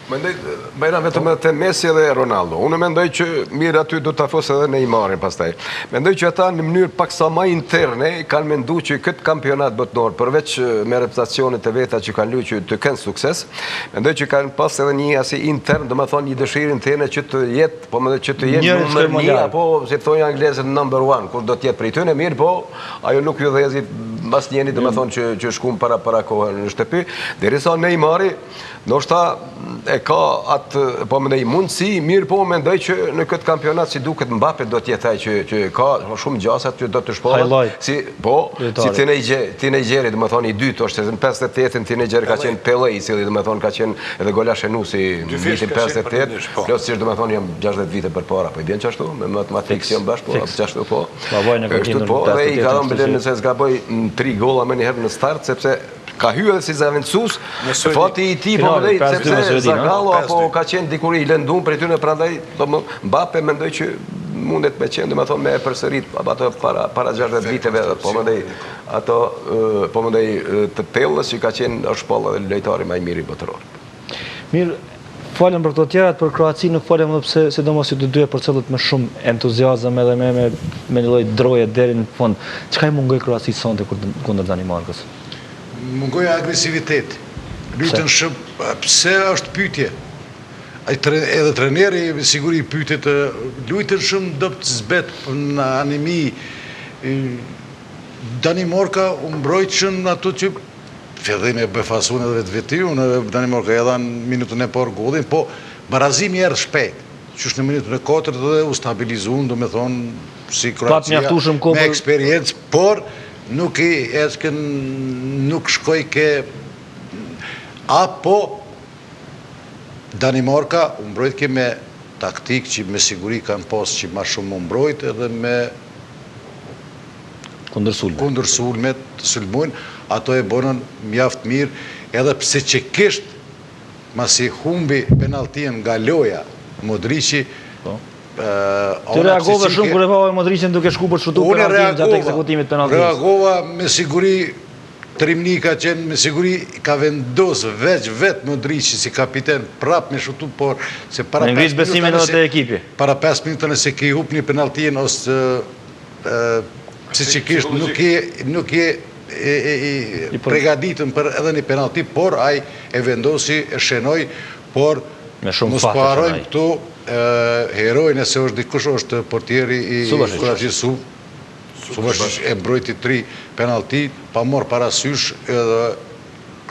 Mendoj, Bajram, vetëm te Messi dhe Ronaldo. Unë mendoj që mirë aty do ta fos edhe Neymarin pastaj. Mendoj që ata në mënyrë paksa më interne kanë menduar që këtë kampionat botëror, përveç me reputacionet e veta që kanë luajtur të kenë sukses, mendoj që kanë pas edhe një asi intern, domethënë një dëshirë interne që të jetë, po mendoj që të jetë numër 1 apo si thonë anglezët number 1, kur do të jetë prej tyre mirë, po ajo nuk ju dhezi mbas njëri domethënë që shkuan para kohën në shtëpi, derisa Neymari ndoshta e ka atë, po mendoj mundësi, mirë po mendoj që në këtë kampionat si duket Mbappe do të jetë ai që ka shumë gjasat që do të shpallat. Si teenageri, domethënë i dytë është në 58-ën teenager ka qenë Pelé, i cili domethënë ka qenë edhe Golachenusi në vitin 58, plotësisht domethënë jam 60 vite përpara, po i bën çashtu me matematikë jam bash, po çashtu po. Kështu po, dhe i ka dhënë bilen nëse zgaboj 3 golla më një herë në start sepse ka hyrë edhe si zavendësues, fati i tij po vëllai sepse Zagallo apo ka qenë dikur i lëndum për tyne prandaj Mbappe mendoj që mundet me qenë domethënë me përsërit ato para 60 viteve po mendoj ato po mendoj të Tellës që ka qenë është shpalla dhe lojtari më i mirë i botëror. Mirë, falem për këto tjerat, për Kroacinë nuk falem edhe pse sidomos ju të dyja përcjellet me shumë entuziazëm edhe me një lloj droje deri në fund. Çka i mungoi Kroacisë sonte kundër Danimarkës? Mungoja agresivitet. Lutën shumë, pse është pyetje. Edhe treneri siguri pyetjet lutën shumë dopt zbet në anemi. Danimarka u mbrojtën ato që fillim e befasun edhe vetiu, në Danimarka e dhan minutën e parë gollin, po barazimi erdhi shpejt. Që është në minutën e 4 dhe u stabilizuan, domethënë si Kroacia me eksperiencë, por nuk nuk shkoj ke apo Danimarka u mbrojt ke me taktik që me siguri kanë pas që ma shumë u mbrojt edhe me kundër sulmet të sulmojnë, ato e bonën mjaft mirë, edhe pse që kështë masi humbi penaltien nga loja Modrici. Të reagove shumë kur e pava Modricin duke shku për shutu penaltin gjatë ekzekutimit penaltis. Reagova me siguri, Trimni ka qenë me siguri ka vendosë vetë Modrici si kapiten prap me shutu, por se para 5 minutën e se ki hup një penaltin ose se që kishtë nuk je pregaditën për edhe një penalti, por aj e vendosi, e shenoj, por mos parojmë këtu herojnë e se është dikush është portieri i Kroacisë Subašić e mbrojti 3 penalti, pa morë parasysh edhe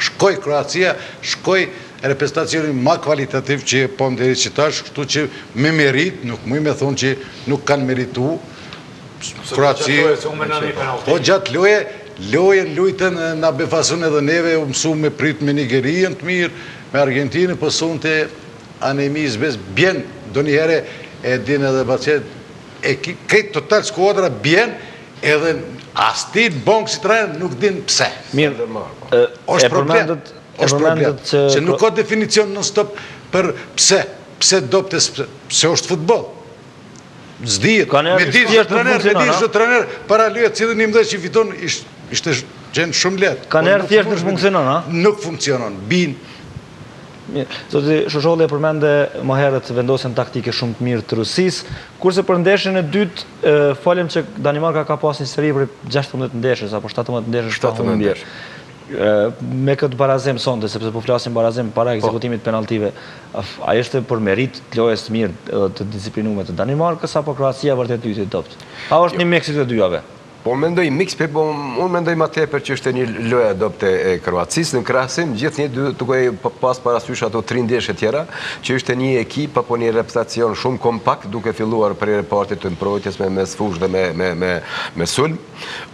shkoj Kroacia, shkoj reprezentacionin ma kvalitativ që po më deri që tash, këtu që me merit, nuk muj me thonë që nuk kanë meritu Kroacia. Po gjatë lojen lujten nga befasun edhe neve, u mësu me prit me Nigerien të mirë, me Argentinë, po sonë të anemis bes bjen, do njëhere e din edhe bacet, e këtë total skuadra bjen, edhe asti bongë si trener nuk din pse. Mirë, është problem, që nuk ka definicion në stop për pse dopte, pse është futbol. Zdijet, me dish do trener, para lujet cilë një mdhe që fiton, ishte gjenë shumë letë. Ka nërë thjesht nuk funksionon, a? Nuk funksionon, bin. Zoti Shosholi e përmende më herët vendosjen taktike shumë të mirë të Rusisë, kurse për ndeshjen e dytë falem që Danimarka ka pas një seri për 16 ndeshjes apo 17 ndeshjes pa humbje. Me këtë barazim sonte, sepse po flasim barazim para ekzekutimit penaltive, a ishte për merit të lojës të mirë edhe të disiplinuar të Danimarkës apo Kroacia vërtet yti dopt? A është një mix i të dyjave? Po mendoj mix, po unë mendoj ma tepër që është një loja dopte e Kroacisë, në krahasim gjithë një duke pas parasysh ato 3 ndeshje tjera, që është një ekip apo një reputacion shumë kompakt, duke filluar për repartit të mbrojtjes me sfush dhe me sulm,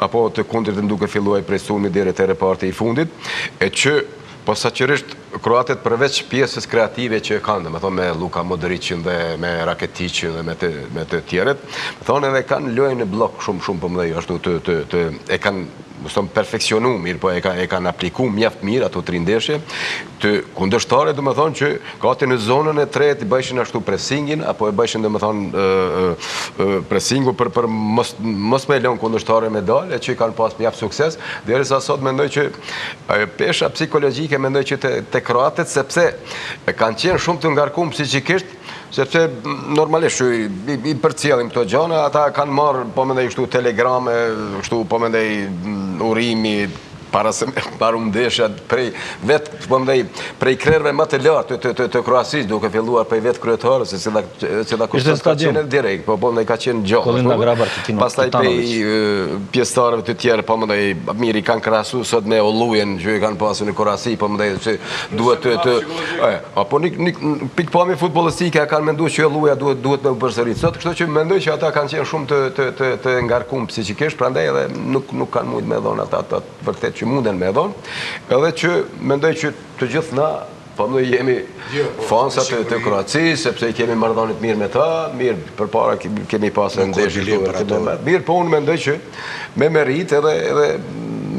apo të kundërt duke filluar prej sulmit deri te reparti i fundit, e që posaçërisht kroatët përveç pjesës kreative që kanë, me thonë me Luka Modricin dhe me Rakiticin dhe me të tjerët, me thonë edhe kanë lojën në blok shumë për mëdhej, ashtu e kanë perfekcionu mirë, po e kanë apliku mjaft mirë ato 3 ndeshje, të kundërshtare do më thonë që gati në zonën e tretë i bëjshin ashtu presingin, apo e bëjshin do më thonë presingu për mos me lënë kundërshtare me dalë, që i kanë pas mjaft sukses, derisa sot mendoj që pesha psikologjike mendoj që të kroatët, sepse kanë qenë shumë të ngarkuar psikikisht, sepse normalisht i përcjellim këto gjëra, ata kanë marrë po mendoj kështu telegrame, kështu po mendoj urimi para ndeshjat prej krerëve më të lartë të Kroacisë, duke filluar prej vetë kryetarës, se cila kushtet ka qenë direkt, po mendoj ka qenë gjatë. Pastaj prej pjesëtarëve të tjerë, po mendoj mirë i kanë krahasu sot me Ollujen që i kanë pasur në Kroaci, po mendoj se duhet apo pikpamje futbollistike kanë menduar që Olluja duhet me u përsërit sot, kështu që mendoj që ata kanë qenë shumë të ngarkuar psikikisht, prandaj edhe nuk kanë mujt me dhon ata vërtet që munden me dhon, edhe që mendoj që të gjithë na po më jemi fansat të Kroacisë, sepse i kemi marrëdhënie të mirë me ta, mirë përpara kemi pasur ndeshje mirë, po unë mendoj që me merit edhe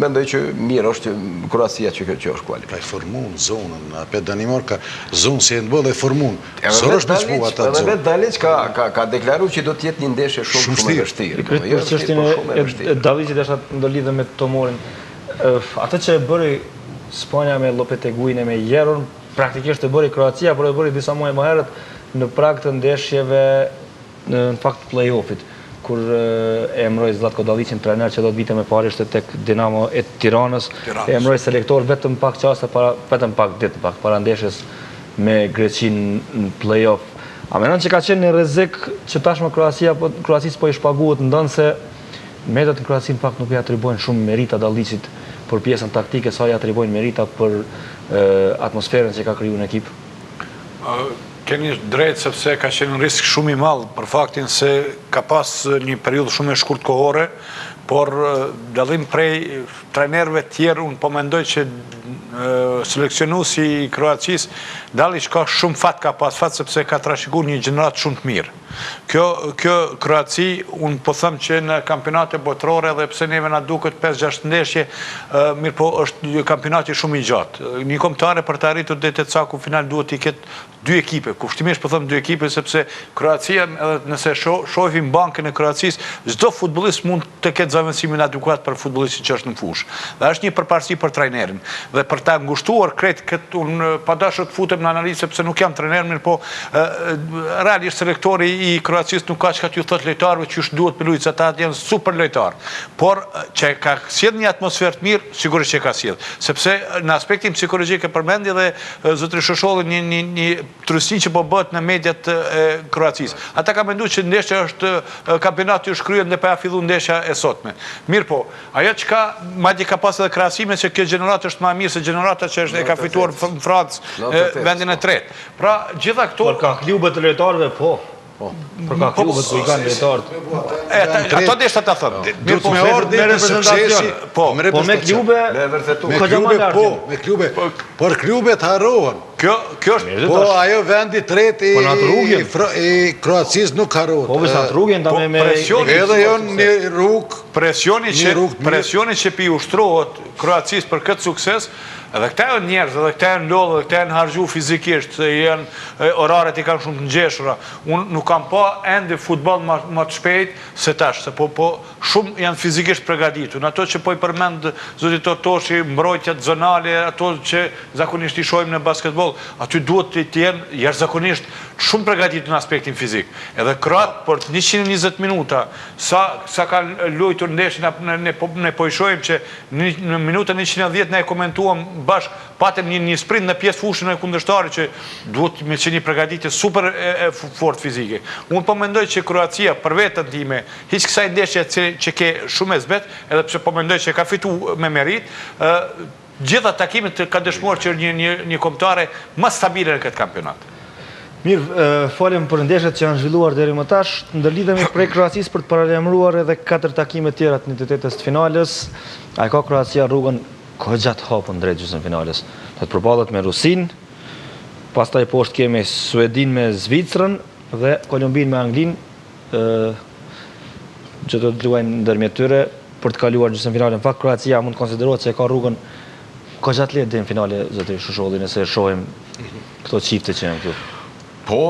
mendoj që mirë është Kroacia që është kualitet. Ka i formun zonën, apet Danimarka, zonë si e në bëllë e formun. Sër është me shpu ata zonë. Edhe vetë Dalic ka deklaru që do t'jetë një ndeshje shumë e vështirë. Për çështjen e Dalicit është do lidhe me Tomorin. Atë që e bëri Spanja me Lopeteguin e me Jeron, praktikisht e bëri Kroacia, por e bëri disa muaj më herët në prag të ndeshjeve në fakt play-offit, kur e emroi Zlatko Dalicin trajner që do të vite më parë ishte tek Dinamo e Tiranës, e emroi selektor vetëm pak çaste para ndeshjes me Greqinë në play-off. A mendon që ka qenë një rrezik që tashmë Kroacisë po i shpaguhet ndonse mediat në Kroaci në fakt nuk i atribuojnë shumë merita Dalicit për pjesën taktike, sa i atribuojnë merita për atmosferën që ka kriju në ekip? Keni drejt sepse ka qenë në risk shumë i madh për faktin se ka pas një periudhë shumë e shkurt kohore, por dallim prej trajnerëve tjerë, unë po mendoj që seleksionuesi i Kroacisë Dalic ka shumë fat, ka pas fat sepse ka trashëguar një gjenerat shumë të mirë. Kjo Kroaci, unë po them që në kampionate botërore, dhe pse neve na duket 5-6 ndeshje, mirë po është kampionati shumë i gjatë. Një kombëtare për të arritur deri te caku final duhet i ketë 2 ekipe, kushtimisht po them 2 ekipe sepse Kroacia, edhe nëse shohim bankën e Kroacisë, çdo futbollist mund të ketë zavendësimin adekuat për futbollistin që është në fushë. Dhe është një përparësi për trajnerin. Dhe për ta ngushtuar krejt këtë, unë padashur të futem në analizë sepse nuk jam trajner, mirë po realisht selektori i Kroacisë nuk ka çka t'ju thot lojtarëve që duhet me luajtë, ata janë super lojtar. Por që ka sjell një atmosferë të mirë, sigurisht që ka sjell. Sepse në aspektin psikologjik e përmendi dhe zotri Shosholli një tërësi që po bëhet në mediat e Kroacisë. Ata ka menduar që ndeshja është kampionati është kryer dhe pa filluar ndeshja e sotme. Mirë po, ajo çka madje ka pas edhe krahasime se kjo gjenerat është më mirë se gjenerata që është e ka fituar në Francë vendin e tretë. Pra gjitha këto Por ka klube të lojtarëve po. Për ka klubet ku i kanë lojtarët. Ato deshta ta thëmë. Duhet me ordin të suksesi, po me klube, me klube, por klubet harrohen. Kjo është... Po ajo vendi tretë i Kroacisë nuk harrohet. Po vësat rrugën ta me... Edhe janë një rrugë... Presioni që pi ushtrohet Kroacisë për këtë sukses, edhe këta e njerëz, edhe këta e lodhë, edhe këta e në hargju fizikisht, oraret i kanë shumë të ngjeshura. Unë nuk kam pa ende futbol më të shpejt se tash, se po shumë janë fizikisht përgatitur. Ato që po i përmend zoti Totoshi, mbrojtjat zonale, ato që zakonisht i shohim në basketbol, aty duhet të jenë jashtëzakonisht shumë përgatitur në aspektin fizik. Edhe kroat për 120 minuta, sa kanë luajtur ndeshjen, ne po i shohim që në minutën 110 ne e komentuam bashk, patëm një sprint në pjesë fushën e kundërshtarit që duhet me qenë një përgatitje super e fort fizike. Unë po mendoj që Kroacia për vetën time, hiç kësaj ndeshje që ke shumë e zbet, edhe pse po mendoj që ka fitu me merit, gjitha takimet ka dëshmuar që një kombëtare më stabile në këtë kampionat. Mirë, falem për ndeshjet që janë zhvilluar deri më tash, ndërlidhemi prej Kroacisë për të paralajmëruar edhe 4 takime tjera të 1/8 të finales. Ai ka Kroacia rrugën gjatë hapën drejt gjysmëfinales. Do të përballet me Rusin, pastaj poshtë kemi Suedin me Zvicrën dhe Kolumbin me Anglin, që do të luajnë ndërmjet tyre. për të kaluar në gjysmëfinale. Në fakt Kroacia mund të konsiderohet se ka rrugën ka gjatë lehtë deri në finale zoti Shusholli nëse shohim këto çifte që janë këtu. Po,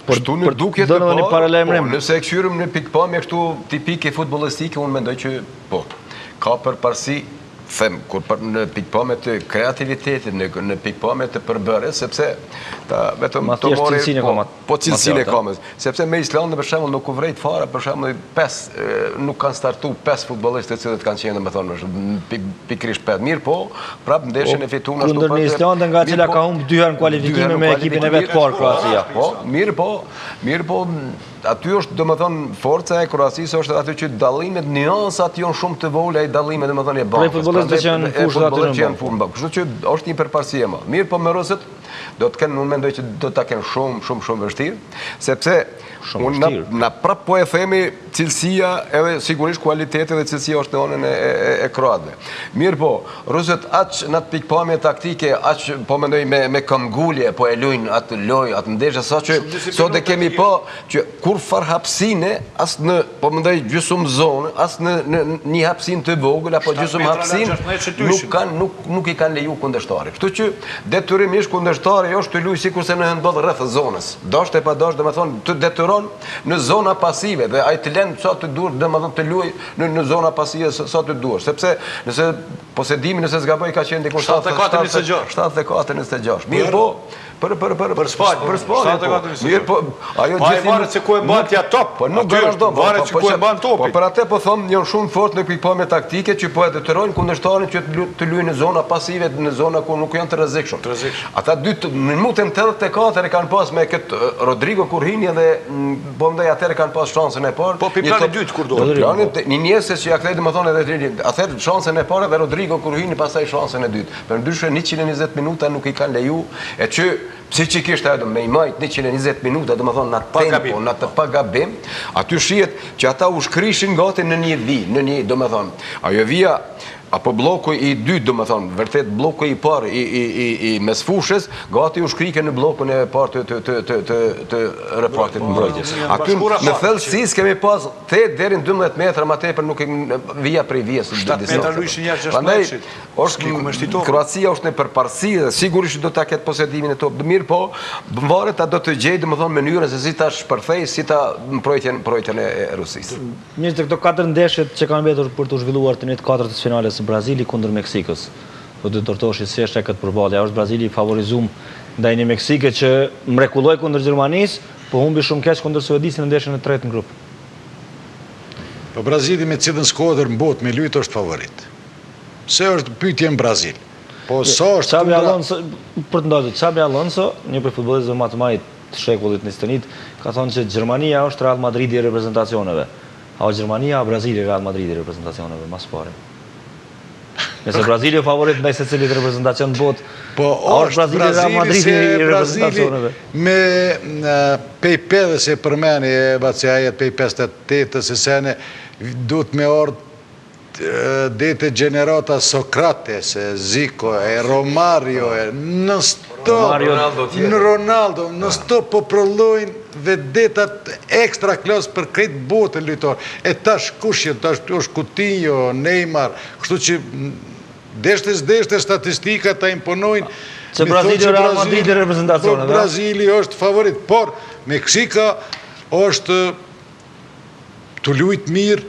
kështu në duket do në një paralajmërim. Nëse e këshyrim në pikpamje kështu tipike futbollistike, unë mendoj që po, ka përparësi kur në pikpamje të kreativitetit, në pikpamje të përbërjes, sepse vetëm të mori po cilësinë e ka, sepse me Islandën për shembull nuk u vrejt fare, për shembull nuk kanë startu 5 futbollistë të cilët kanë qenë domethënë pikërisht 5. Mirë po, prapë ndeshjen e fituan ashtu. Kundër në Islandën nga cila ka humbur 2 herë në kualifikime me ekipin e vet parë Kroacia. Po, mirë po, aty është domethënë forca e Kroacisë është aty që dallimet nyansat janë shumë të vogla, ai dallime domethënë e bakës. Futbollistët që janë fushë aty në fund. Kështu që është një përparësi e madhe. Mirë po me rusët do të kenë, unë mendoj që do ta kenë shumë vështirë, sepse na prap po e themi cilësia edhe sigurisht kualiteti dhe cilësia është në anën e kroatëve. Mirë po, rusët aq në atë pikpamje taktike, aq po mendoj me këmbgulje, po e luajnë atë lojë, atë ndeshje sa që sot e kemi po që kur far hapësine as në po mendoj gjysmë zonë, as në një hapësinë të vogël apo gjysmë hapësinë nuk i kanë leju kundërshtarit. Kështu që detyrimisht kundërshtari është të luajë sikurse në ndodh rreth zonës. Dashur e pa dashur, domethënë të detyron në zona pasive dhe ai të lën sa të duhet domethënë të luajë në zona pasive sa të duhet, sepse nëse posedimi nëse zgaboj ka qenë diku 74-26. Mirë po, për Spanjë. Mirë po, ajo gjithë varet se ku e mban t'ia top. Po nuk garanton, varet se ku e mban topi. Po për atë po them janë shumë fort në pikpamje taktike që po e detyrojnë kundërshtarin që të luajë në zona pasive, në zona ku nuk janë të rrezikshëm. Ata dy në minutën 84 e kanë pas me këtë Rodrigo Kurhini dhe po ndaj atëre kanë pas shansën e parë. Po plani i dytë kur do. Plani një njerëz që ja kthej domethënë edhe atëre shansën e parë dhe Rodrigo Kurhini pastaj shansën e dytë. Përndryshe 120 minuta nuk i kanë leju e që psiqikisht ajo me i majt 120 minuta, domethënë në tempo, në të pagabim, aty shihet që ata u shkrishin gati në një vijë, në një domethënë. Ajo vija apo bloku i dytë, domethënë, vërtet bloku i parë i mesfushës, gati u shkrike në blokun e parë të repartit mbrojtjes. Aty në thellësisë kemi pas 8 deri në 12 metra më tepër nuk vija prej vijës. 7 metra luishin jashtë 6 metrit. Kroacia është në përparësi dhe sigurisht do ta ketë posedimin e top. Mirë po, varet do të gjejë domethënë mënyrën se si ta shpërthej, si ta mbrojtjen e Rusisë. Mirë, të këto 4 ndeshjet që kanë mbetur për të zhvilluar të një të katërt të finales Brazili kundër Meksikës. Do të ndërtohesh si është këtë përballje. Është Brazili favorizum ndaj një Meksike që mrekulloi kundër Gjermanisë, po humbi shumë keq kundër Suedisë në ndeshjen e tretë në grup. Po Brazili me cilën skuadër në botë me lujt është favorit. Se është pyetje në Brazil. Po sa është Xabi Alonso për të ndodhur Xabi Alonso, një prej futbollistëve më të mëdhenj të shekullit 21, ka thënë se Gjermania është Real Madridi i reprezentacioneve. A Gjermania, Brazili Real Madridi i reprezentacioneve, mas pare. Nëse Brazili o favorit ndaj secilit reprezentacion në botë, është Brazili me pejpedhe se përmeni e baciajet pej 58 se sene duhet me ardhë dete generata Sokrates, Zico, Romario, Ronaldo, në sto po prolojnë vedetat ekstra klas për kretë botën lujtor. E tash kushjen, tash është Coutinho, Neymar, kështu që deshte statistika ta imponojnë që Brazili o Real Madrid i reprezentacione. Brazili është favorit, por Meksika është të lujtë mirë,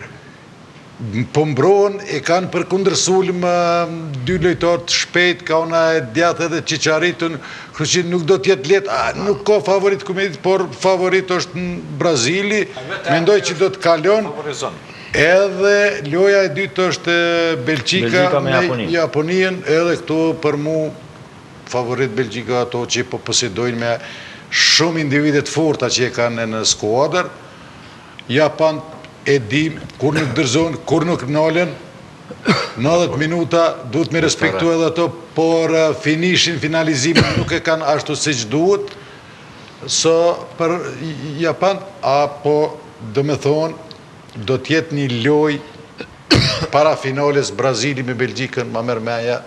po mbrohen e kanë për kundërsulm 2 lojtarë të shpejt, ka ona e djathë edhe Qiqaritën, kështu që nuk do t'jetë letë, nuk ka favorit komedit, por favorit është në Brazili, mendoj që do të kalon, edhe loja e dytë është Belgjika me Japonien, edhe këtu për mu favorit Belgjika ato që po posedojnë me shumë individet forta që e kanë në skuadër, Japan e dim, kur nuk dërzon, kur nuk nalen, 90 minuta, duhet me respektu edhe ato, por finishin, finalizimin nuk e kanë ashtu si që duhet, so për Japan, apo do me thonë, do tjetë një loj para finales Brazili me Belgjikën, ma mërmeja,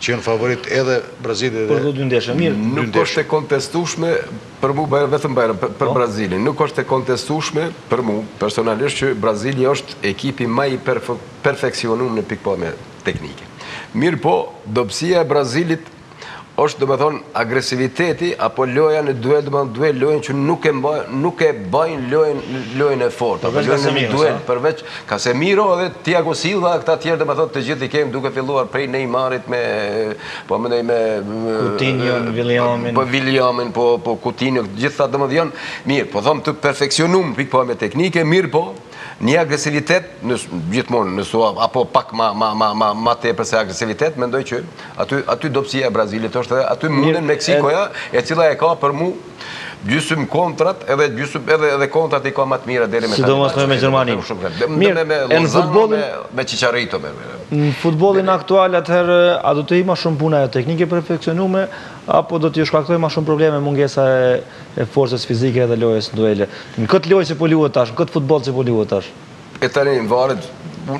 që janë favorit edhe Brazilit Për dy ndeshje, mirë. Nuk është e kontestueshme për mu, vetëm për Brazilin, nuk është e kontestueshme për mu, personalisht, që Brazili është ekipi më i perfeksionuar në pikpamje teknike. Mirë po, dobësia e Brazilit është, do me thonë, agresiviteti, apo loja në duel, do me thonë, duel lojën që nuk e bajnë lojën e fort. Përveç Casemiro, përveç Casemiro edhe Thiago Silva, këta tjerë, do me thonë, të gjithë i kemë duke filluar prej Neymarit me... Po më me... Coutinho, Williamin. Po Williamin, po Coutinho, gjithë ta do me dhjonë. Mirë, po thomë të perfeksionum pikpamje teknike, mirë po, një agresivitet, gjithmonë, apo pak ma tepër se agresivitet, mendoj që aty dobësia e Brazilit është edhe aty munden Meksikoja, e cila e ka për mu gjysëm kontrat, edhe kontrat i ka më të mira deri me sidomos me Gjermaninë. Mirë, me Lozano, me Chicharito. Në futbollin aktual atëherë, a do të ima shumë puna e teknike perfeksionume, apo do t'ju shkaktoj ma shumë probleme mungesa e forcës fizike edhe lojës në duele? Në këtë lojë që po luhet tash, në këtë futboll që po luhet tash? E tani në varet,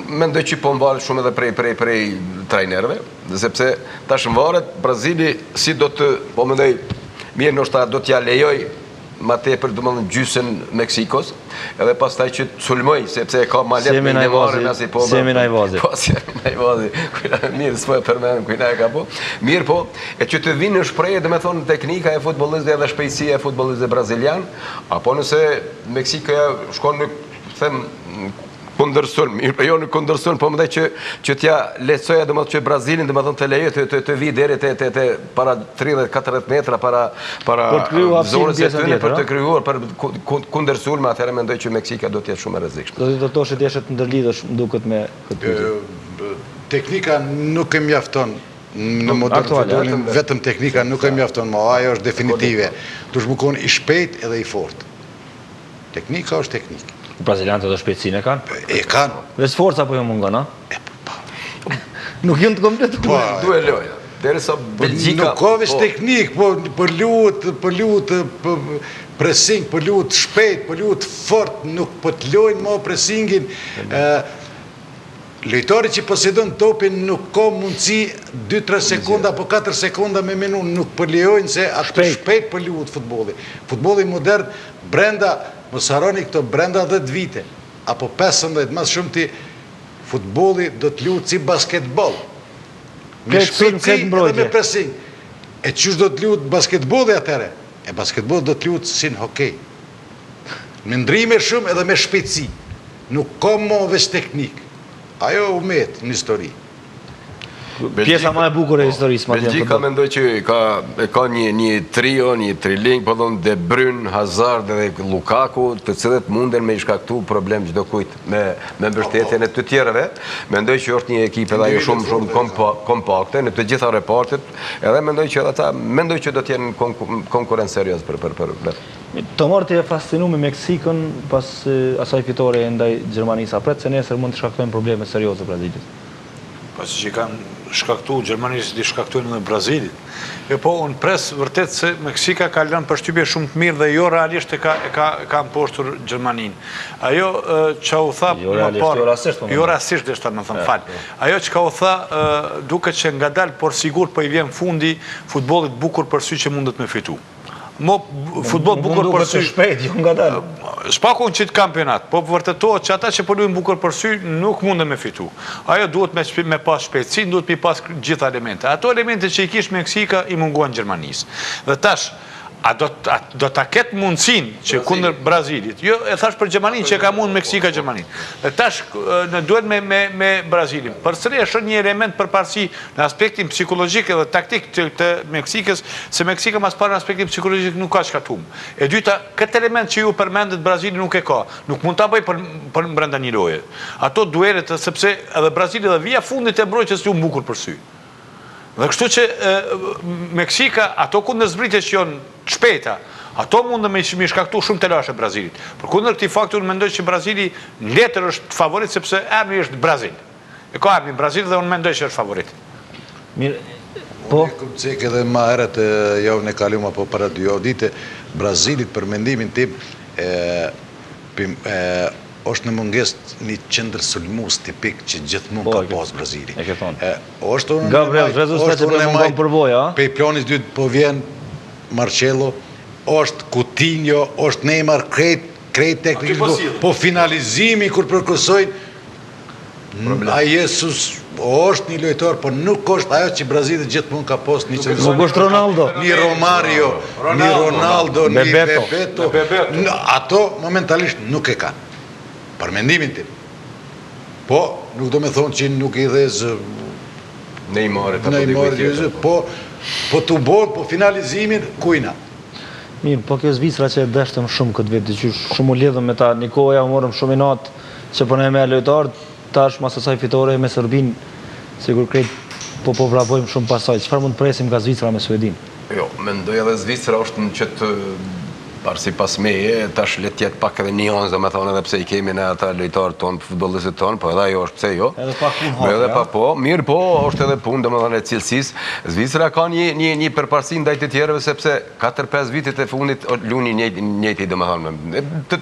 mendoj që po në varet shumë edhe prej trajnerëve, sepse tash në varet, Brazili si do të, po mendoj, mirë nështë do t'ja lejoj ma tepër do më në gjysën Meksikos, edhe pas taj që të sulmoj, sepse e ka ma letë me i nevarën asi po... Semi Najvazi. Po, Semi Najvazi. Mirë, s'po e përmenem, kujna e ka po. Mirë po, e që të vinë në shprejë, dhe me thonë, teknika e futbolizve edhe shpejtësia e futbolizve brazilian, apo nëse Meksika shkon në, them, kundërsun, mirë, jo në kundërsun, po më dhe që t'ja lecoja dhe më të që Brazilin dhe më thënë të lejo të vi deri të para 30-40 metra para zonës e tëne për të kryuar për kundërsun, me atëherë mendoj që Meksika do t'jetë shumë e rrezikshme. Do të thoshë të jeshet ndërlidhësh duket me këtë pyetje. Teknika nuk e mjafton në modern futbolin, vetëm teknika nuk e mjafton, ma ajo është definitive. Dush më konë i shpejt edhe i fort. Teknika është teknikë. Brazilianët edhe shpejtësinë e kanë? E kanë. Veç forca po jo mungon, a? Nuk jënë të kompletuar. Duhe loja. Derisa Belgjika... Nuk ka veç teknik, po luhet pressing, po luhet shpejt, po luhet fort, nuk po të lojnë ma pressingin. Lojtari që posedon topin nuk ka mundësi 2-3 sekonda apo 4 sekonda me minun, nuk po lejojnë se atë shpejt po luhet futbolli. Futbolli modern, brenda, mos harroni këto brenda 10 vite, apo 15, mas shumë ti, futbolli do të luhet si basketbol. Me shpejtësi edhe me pressing. E qysh do të luhet basketbolli atëre? E basketbolli do të luhet si në hokej. Me ndrime shumë edhe me shpejtësi. Nuk ka më veç teknik. Ajo u met në histori. Pjesa ma e bukur e historisë. Belgjika mendoj që ka një trio, një triling, po thonë De Bruyne, Hazard dhe Lukaku, të cilët munden me i shkaktu problem çdo kujt me mbështetjen e të tjerëve. Mendoj që është një ekip edhe ajo shumë kompakte në të gjitha repartet, edhe mendoj që ata mendoj që do të jenë konkurrencë serioz për vetë. Tomor të e fascinu me Meksikën pas asaj fitore ndaj Gjermanisë, apret se nesër mund të shkaktojnë probleme serioze Brazilit. Pas që kanë shkaktu Gjermanisë, di shkaktojnë në Brazilit. E po, unë pres vërtet se Meksika ka lënë përshtypje shumë të mirë dhe jo realisht e ka mposhtur Gjermaninë. Ajo që u tha... Jo rasisht, dhe shtë më thëmë falë. Ajo që ka u tha duke që nga dalë, por sigur për i vjen fundi futbolit bukur për sy që mundet me fitu. Futbol bukur për sy shpejt, jo nga dalë. S'pakon qitë kampionat, po vërtetohet që ata që po luajnë bukur për sy nuk mundën me fitu. Ajo duhet me pas shpejtësi, duhet me pas gjitha elemente. Ato elemente që i kish Meksika i munguan Gjermanisë. Dhe tash, a do ta ketë mundësin që kundër Brazilit, jo e thash për Gjermaninë që ka mund Meksika Gjermaninë. Dhe tash në duhet me Brazilin. Përsëri është një element përparësi në aspektin psikologjik edhe taktik të Meksikës, se Meksika mas parë në aspektin psikologjik nuk ka shkatum. E dyta, këtë element që ju përmendet Brazili nuk e ka. Nuk mund ta bëj për brenda një loje. Ato duelet, sepse edhe Brazili dhe vija fundit e mbrojtjes ju mbukur për sy. Dhe kështu që Meksika, ato kundër zbritjes që janë shpejta, ato mundë me shkaktu shumë të lashe Brazilit. Për kundër këti faktur, mendoj që Brazili në letër është favorit, sepse emri është Brazil. E ka emri Brazil dhe unë mendoj që është favorit. Mirë, po? Unë e këmë cek edhe ma herët javën e kaluma, po para 2 javë dite, Brazilit për mendimin tim është në munges një qendër sulmues tipik që gjithmonë ka pas Brazili. E ke thonë. Është Gabriel Jesus që po mungon përvojë, a? Pe planit dytë po vjen Marcelo, është Coutinho, është Neymar, krejt teknikë, po finalizimi kur përkursojnë a Jesus është një lojtar, po nuk është ajo që Brazili gjithmonë ka pas një qendër. Nuk është Ronaldo. Një Romario, një Ronaldo, një Bebeto. Ato momentalisht nuk e kanë. Për mendimin tim. Po, nuk do me thonë që nuk i dhez Neymarit, po të bon, po finalizimin, kujna. Mirë, po kjo Zvicra që e deshtëm shumë këtë vetë, që shumë u lidhëm me ta Nikoja, u morëm shumë i natë që përne me lojtarë, tash mas asaj fitore me Serbin, sigur krejt po vrapojmë shumë pasaj. Çfarë mund të presim nga Zvicra me Suedin? Jo, mendoj edhe Zvicra është në qëtë parë si pas meje, tash le tjetë pak edhe njohës, dhe me thonë edhe pse i kemi në ata lojtarë tonë, futbollistit tonë, po edhe ajo është pse jo. Edhe pak punë hapë, edhe pak po, mirë po, është edhe punë, dhe me thonë e cilësis. Zvicra ka një përparsi ndaj të tjerëve, sepse 4-5 vitit e fundit luni njëti, dhe me thonë.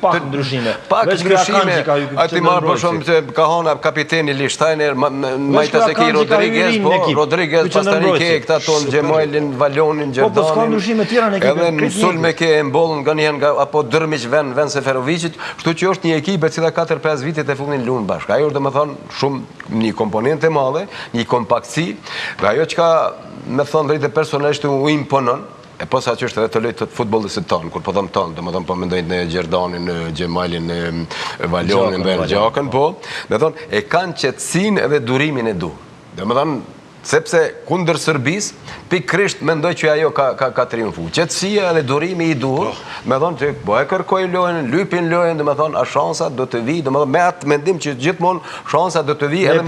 Pak ndryshime. Pak ndryshime, ati marë për shumë që ka hona kapiteni Lichtajner, majta se ki Rodriguez, po, Rodriguez, Pastarike, këta tonë, Gjemajlin, Valjonin, Gjerdanin, edhe në sulme ke mbollën apo Dërmiq ven Seferovicit, shtu që është një ekipe cila 4-5 vitit e fundin lunë bashkë. Ajo është dhe me thonë shumë një komponente madhe, një kompaktësi, dhe ajo që ka me thonë drejtë personalisht u imponon, e posa që është edhe të lejtë të futbollistit tonë, kur po thëmë tonë, dhe me thonë po mendojnë në Gjerdanin, në Gjemajlin, në Valjonin dhe në Gjakën, po, dhe thonë e kanë qetësin edhe durimin e du. Dhe me thonë, sepse kundër Sërbis, pikrisht mendoj që ajo ka triumfu. Qetësia dhe durimi i duhur, me thonë që po e kërkoj lojën, lypin lojën, dhe me thonë, a shansat do të vi, dhe me thonë, me atë mendim që gjithmonë shansat do të vi, edhe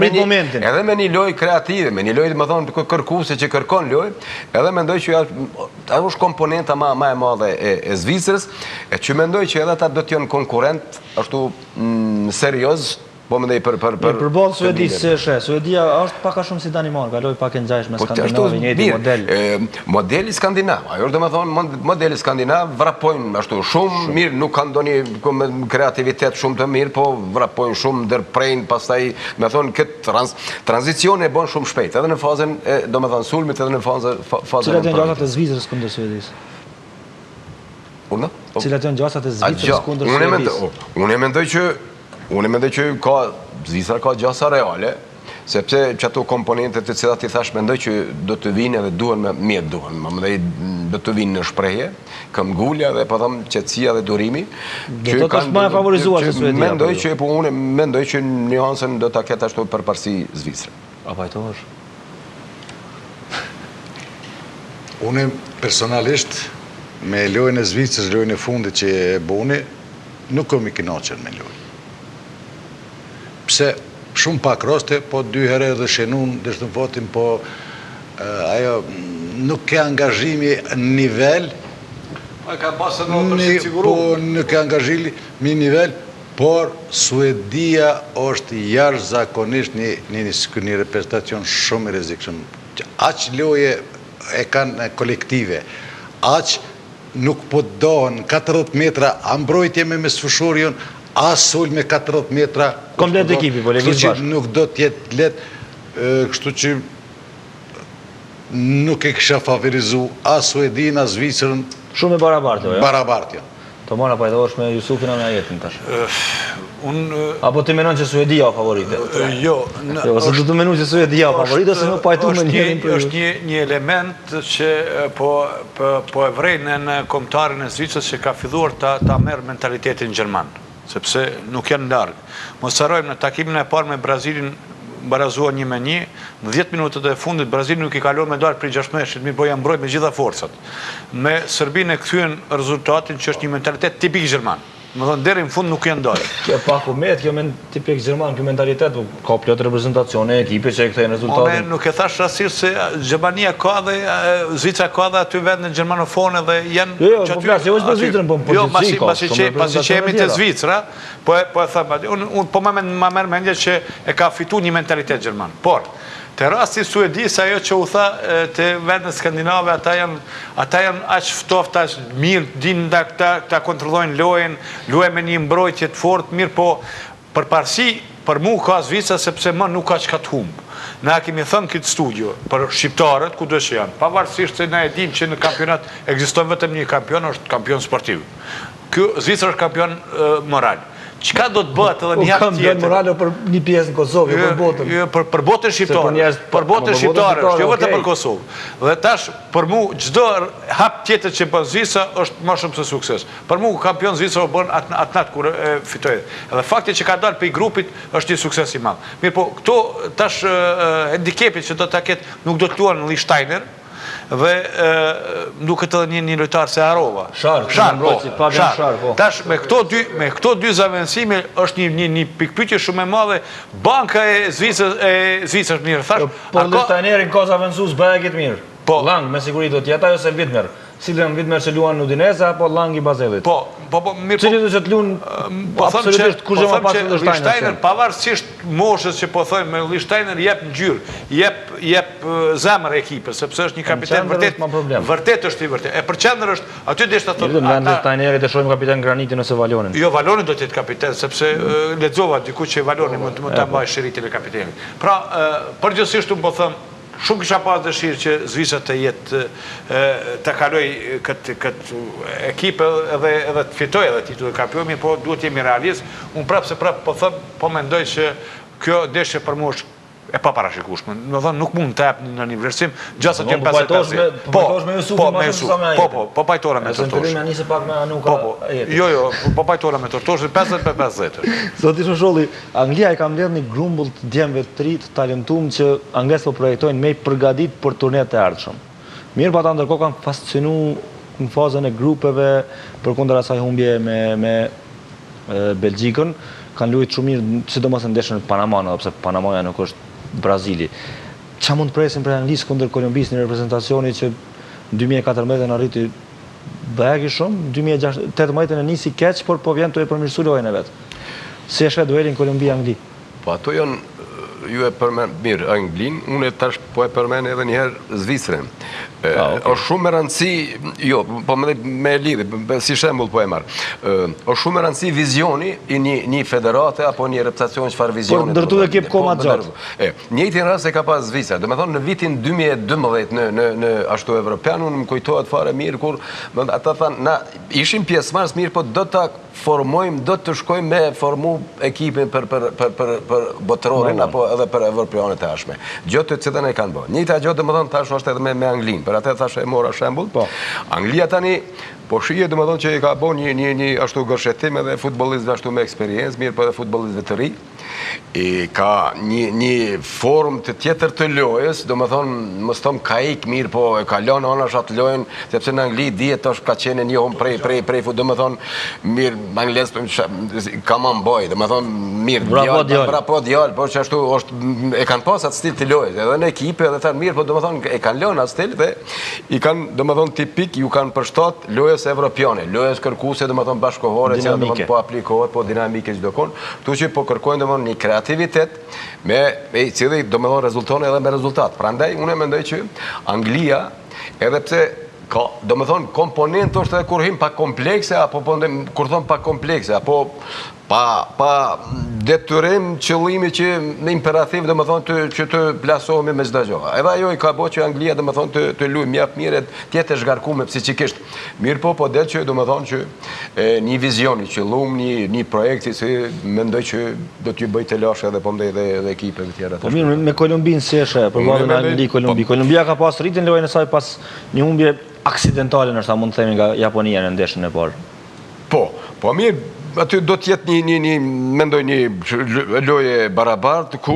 me një lojë kreative, me një lojë, dhe me thonë, kërkuese që kërkon lojë, edhe mendoj që ajo është komponenta ma e madhe e Zvicrës, e që mendoj që edhe ta do t'jon konkurent, ashtu serioz, po më ndej për përballë Suedisë se shë. Suedia është pak a shumë si Danimarka, kaloi pak e ngjashme me Skandinavin, njëjti model. Modeli skandinav, ajo është domethënë modeli skandinav vrapojnë ashtu shumë mirë, nuk kanë ndonjë kreativitet shumë të mirë, po vrapojnë shumë, ndërprejnë, pastaj me thonë këtë tranzicion e bën shumë shpejt, edhe në fazën domethënë sulmit, edhe në fazën Cilat janë gjasat e Zvicrës kundër Suedisë? Cilat janë gjasat e Zvicrës kundër Suedisë? Unë mendoj që Zvicra ka gjasa reale, sepse që ato komponente të cilat i thash mendoj që do të vinë edhe duhen me mjetë duhen, më mendoj do të vinë në shprehje, këmbgulja dhe po thëmë qetësia dhe durimi. Do të është më e favorizuar se Suedia? Mendoj që, po unë mendoj që njansën do të ketë ashtu përparsi Zvicra. Apo e të është? Unë personalisht, me lojën e Zvicrës, lojën e fundit që e buni, nuk kom i kënaqur me lojën. Pse shumë pak raste, po 2 herë edhe shenun, dhe shtë në fatin, po ajo nuk ke angazhimi nivel, po nuk ke angazhimi nivel, por Suedia është jashtëzakonisht një reprezentacion shumë i rrezikshëm. Aq loje e kanë kolektive, aq nuk po dohen 40 metra, a mbrojtje me sfushorion, as sul me 40 metra. Komplet ekipi, po legis bashkë. Nuk do t'jetë letë, kështu që nuk e kësha favorizu as Suedin, as Zvicrën. Shumë e barabartë, jo? Barabartë, jo. Të mora pa e dhosh me Jusufin a me ajetin tash. Apo të menon që Suedia o favorite? Jo. Ose du të menon që Suedia o favorite, ose më pajtu me njërin për... është një element që po e vrejnë në kombëtarin e Zvicrës që ka filluar ta merë mentalitetin gjerman, sepse nuk janë largë. Mos harrojmë në takimin e parë me Brazilin barazuar 1-1, në 10 minutët e fundit Brazili nuk i kalon me dalë për 16, mi po janë mbrojt me gjitha forcat. Me Serbinë e kthyen rezultatin që është një mentalitet tipik gjerman. Më thonë, deri në fund nuk janë dalë. Kjo pak u met, kjo tipik gjerman, kjo mentalitet, ka plot reprezentacione e ekipe që e këthejnë rezultatin. Unë nuk e thash rastisht se Gjermania ka dhe Zvicra ka dhe aty vend në gjermanofone dhe janë... Jo, po plasë, jo është për Zvitrën, po në pozicij ka. Pasi që jemi të Zvicra, po e thëmë, unë po më merr mendje që e ka fitu një mentalitet gjerman. Por, të rasti Suedis, ajo që u tha të vendet skandinave, ata janë aq ftoft, aq mirë, din ta kontrollojnë lojën, luaj me një mbrojtje të fortë, mirë po përparësi për mu ka Zvicra sepse më nuk ka çka të humbë. Na kemi thënë këtë studio për shqiptarët ku do që janë, pavarësisht se na e dim që në kampionat ekziston vetëm një kampion, është kampion sportiv. Ky Zvicra është kampion moral. Çka do të bëhet edhe një hap tjetër? Kampion moral për një pjesë në Kosovë, për botën. Jo, për botën shqiptare. Për botën shqiptare, jo vetëm për Kosovë. Dhe tash për mu çdo hap tjetër që bën Zvicra është më shumë se sukses. Për mu kampion Zvicra u bën atë kur fitoi. Edhe fakti që ka dalë pe grupit është një sukses i madh. Mirë po, këto tash handicapit që do ta ketë nuk do të luan në Liechtenstein dhe duket edhe një lojtar se harova. Shar, po. Tash me këto dy zavendësime është një pikpyetje shumë e madhe. Banka e Zvicrës mirë thash. Po Liechtensteinerin ka zavendësues bëhet mirë. Po Lang me siguri do të jetë ajo se Vidmer. Cilën Vidmer që luan në Udinese apo Lang i Bazellit? Po, mirë. Cili do të luan absolutisht kur më pas Liechtenstein, pavarësisht moshës që po thojmë, me Liechtenstein jep ngjyrë, jep zemër ekipës, sepse është një kapiten vërtet është i vërtet. E për qendër është, aty desh ta thotë. Ne Liechtensteinerit e shohim kapiten Granitin ose Valonin. Jo, Valoni do të jetë kapiten, sepse lexova diku që Valoni mund ta mbajë shiritin e kapitenit. Pra, përgjithsisht un po them shumë kisha pas dëshirë që Zvicra të jetë të kaloj këtë ekipë edhe të fitoj edhe titullin kampion, po duhet jemi realist. Unë prapë po them, po mendoj që kjo ndeshje për mua është e paparashikueshme. Do thonë nuk mund të jap në një vlerësim gjasa që 50-50. Po pajtora me Tortosh. Po nisë pak me Anuka. Jo, po pajtora me Tortosh 50-50. Zoti Shosholli, Anglia e ka mbledhur një grumbull të djemve të ri të talentuar që anglezët po projektojnë me përgatit për turnet e ardhshëm. Mirë po ata ndërkohë kanë fascinuar në fazën e grupeve përkundër asaj humbje me Belgjikën, kanë luajtur shumë mirë, sidomos në ndeshjen me Panamën, sepse Panamaja nuk është Brazili. Qa mund të presim për Anglisë kundër Kolombisë një reprezentacioni që 2014 në arriti bëhegi shumë, 2018 në nisi keq, por po vjen të e përmirësu lojën e vetë. Si e shre duelin Kolombi-Angli? Po ato janë, ju e përmen, mirë, Anglin, unë e tash po e përmen edhe njëherë Zvicrën. është shumë me rëndësi, jo, po me lidhë, si shembull po e marë, është shumë me rëndësi vizioni i një federate apo një reputacion çfarë vizioni. Por ndërtu ekip koma gjatë. Njëjtin rast e ka pas Zvicra. Do me thonë në vitin 2012 në ashtu evropian, unë më kujtohet fare mirë kur ata thanë, na ishim pjesëmarrës mirë, po do ta formojmë, do të shkojmë me formu ekipin për botërorin apo edhe për evropianet e ashme. Gjotë të cilën e kanë bërë. Njëjta gjë domethënë tash është edhe me Anglinë. Për atë thashë e mora shembull. Anglia tani po shihet domethënë që i ka bën një ashtu gërshetim edhe futbollistëve ashtu me eksperiencë, mirë po edhe futbollistëve të ri. Ka një formë të tjetër të lojës, domethënë mos thom ka ik mirë, po e kalon anash atë lojën, sepse në Angli dihet tash ka qenë një hom prej domethënë mirë anglez come on boy, domethënë mirë bravo djalë, por që ashtu është e kanë pas atë stil të lojës, edhe në ekipë edhe thanë mirë, po domethënë e kanë lënë atë stil dhe i kanë domethënë tipik ju kanë përshtat lojës evropiane, lojës kërkuese domethënë bashkëkohore, që domethënë po aplikohet, po dinamike çdo kohë, kështu që po kërkojnë domethënë një kreativitet me i cili domethënë rezulton edhe me rezultat. Prandaj unë mendoj që Anglia edhe pse ka domethënë komponent është edhe kur him pa komplekse apo kur thon pa komplekse apo pa detyrim qëllimi që në imperativ domethënë që të plasohemi me çdo gjë. Edhe ajo i ka bërë që Anglia domethënë të luajë mjaft mirë, të jetë zhgarkuar psikikisht. Mirë po del që domethënë që një vizion, një qëllim, një projekt që mendoj që do t'ju bëj të lash edhe po ndej edhe ekipeve të tjera. Po mirë, me Kolombinë si është përballen Angli-Kolombi. Kolombia ka pas rritjen lojën e saj pas një humbje aksidentale, nështë mund të themi nga Japonia në ndeshjen e parë. Po mirë, aty do t'jetë mendoj një loje barabartë, ku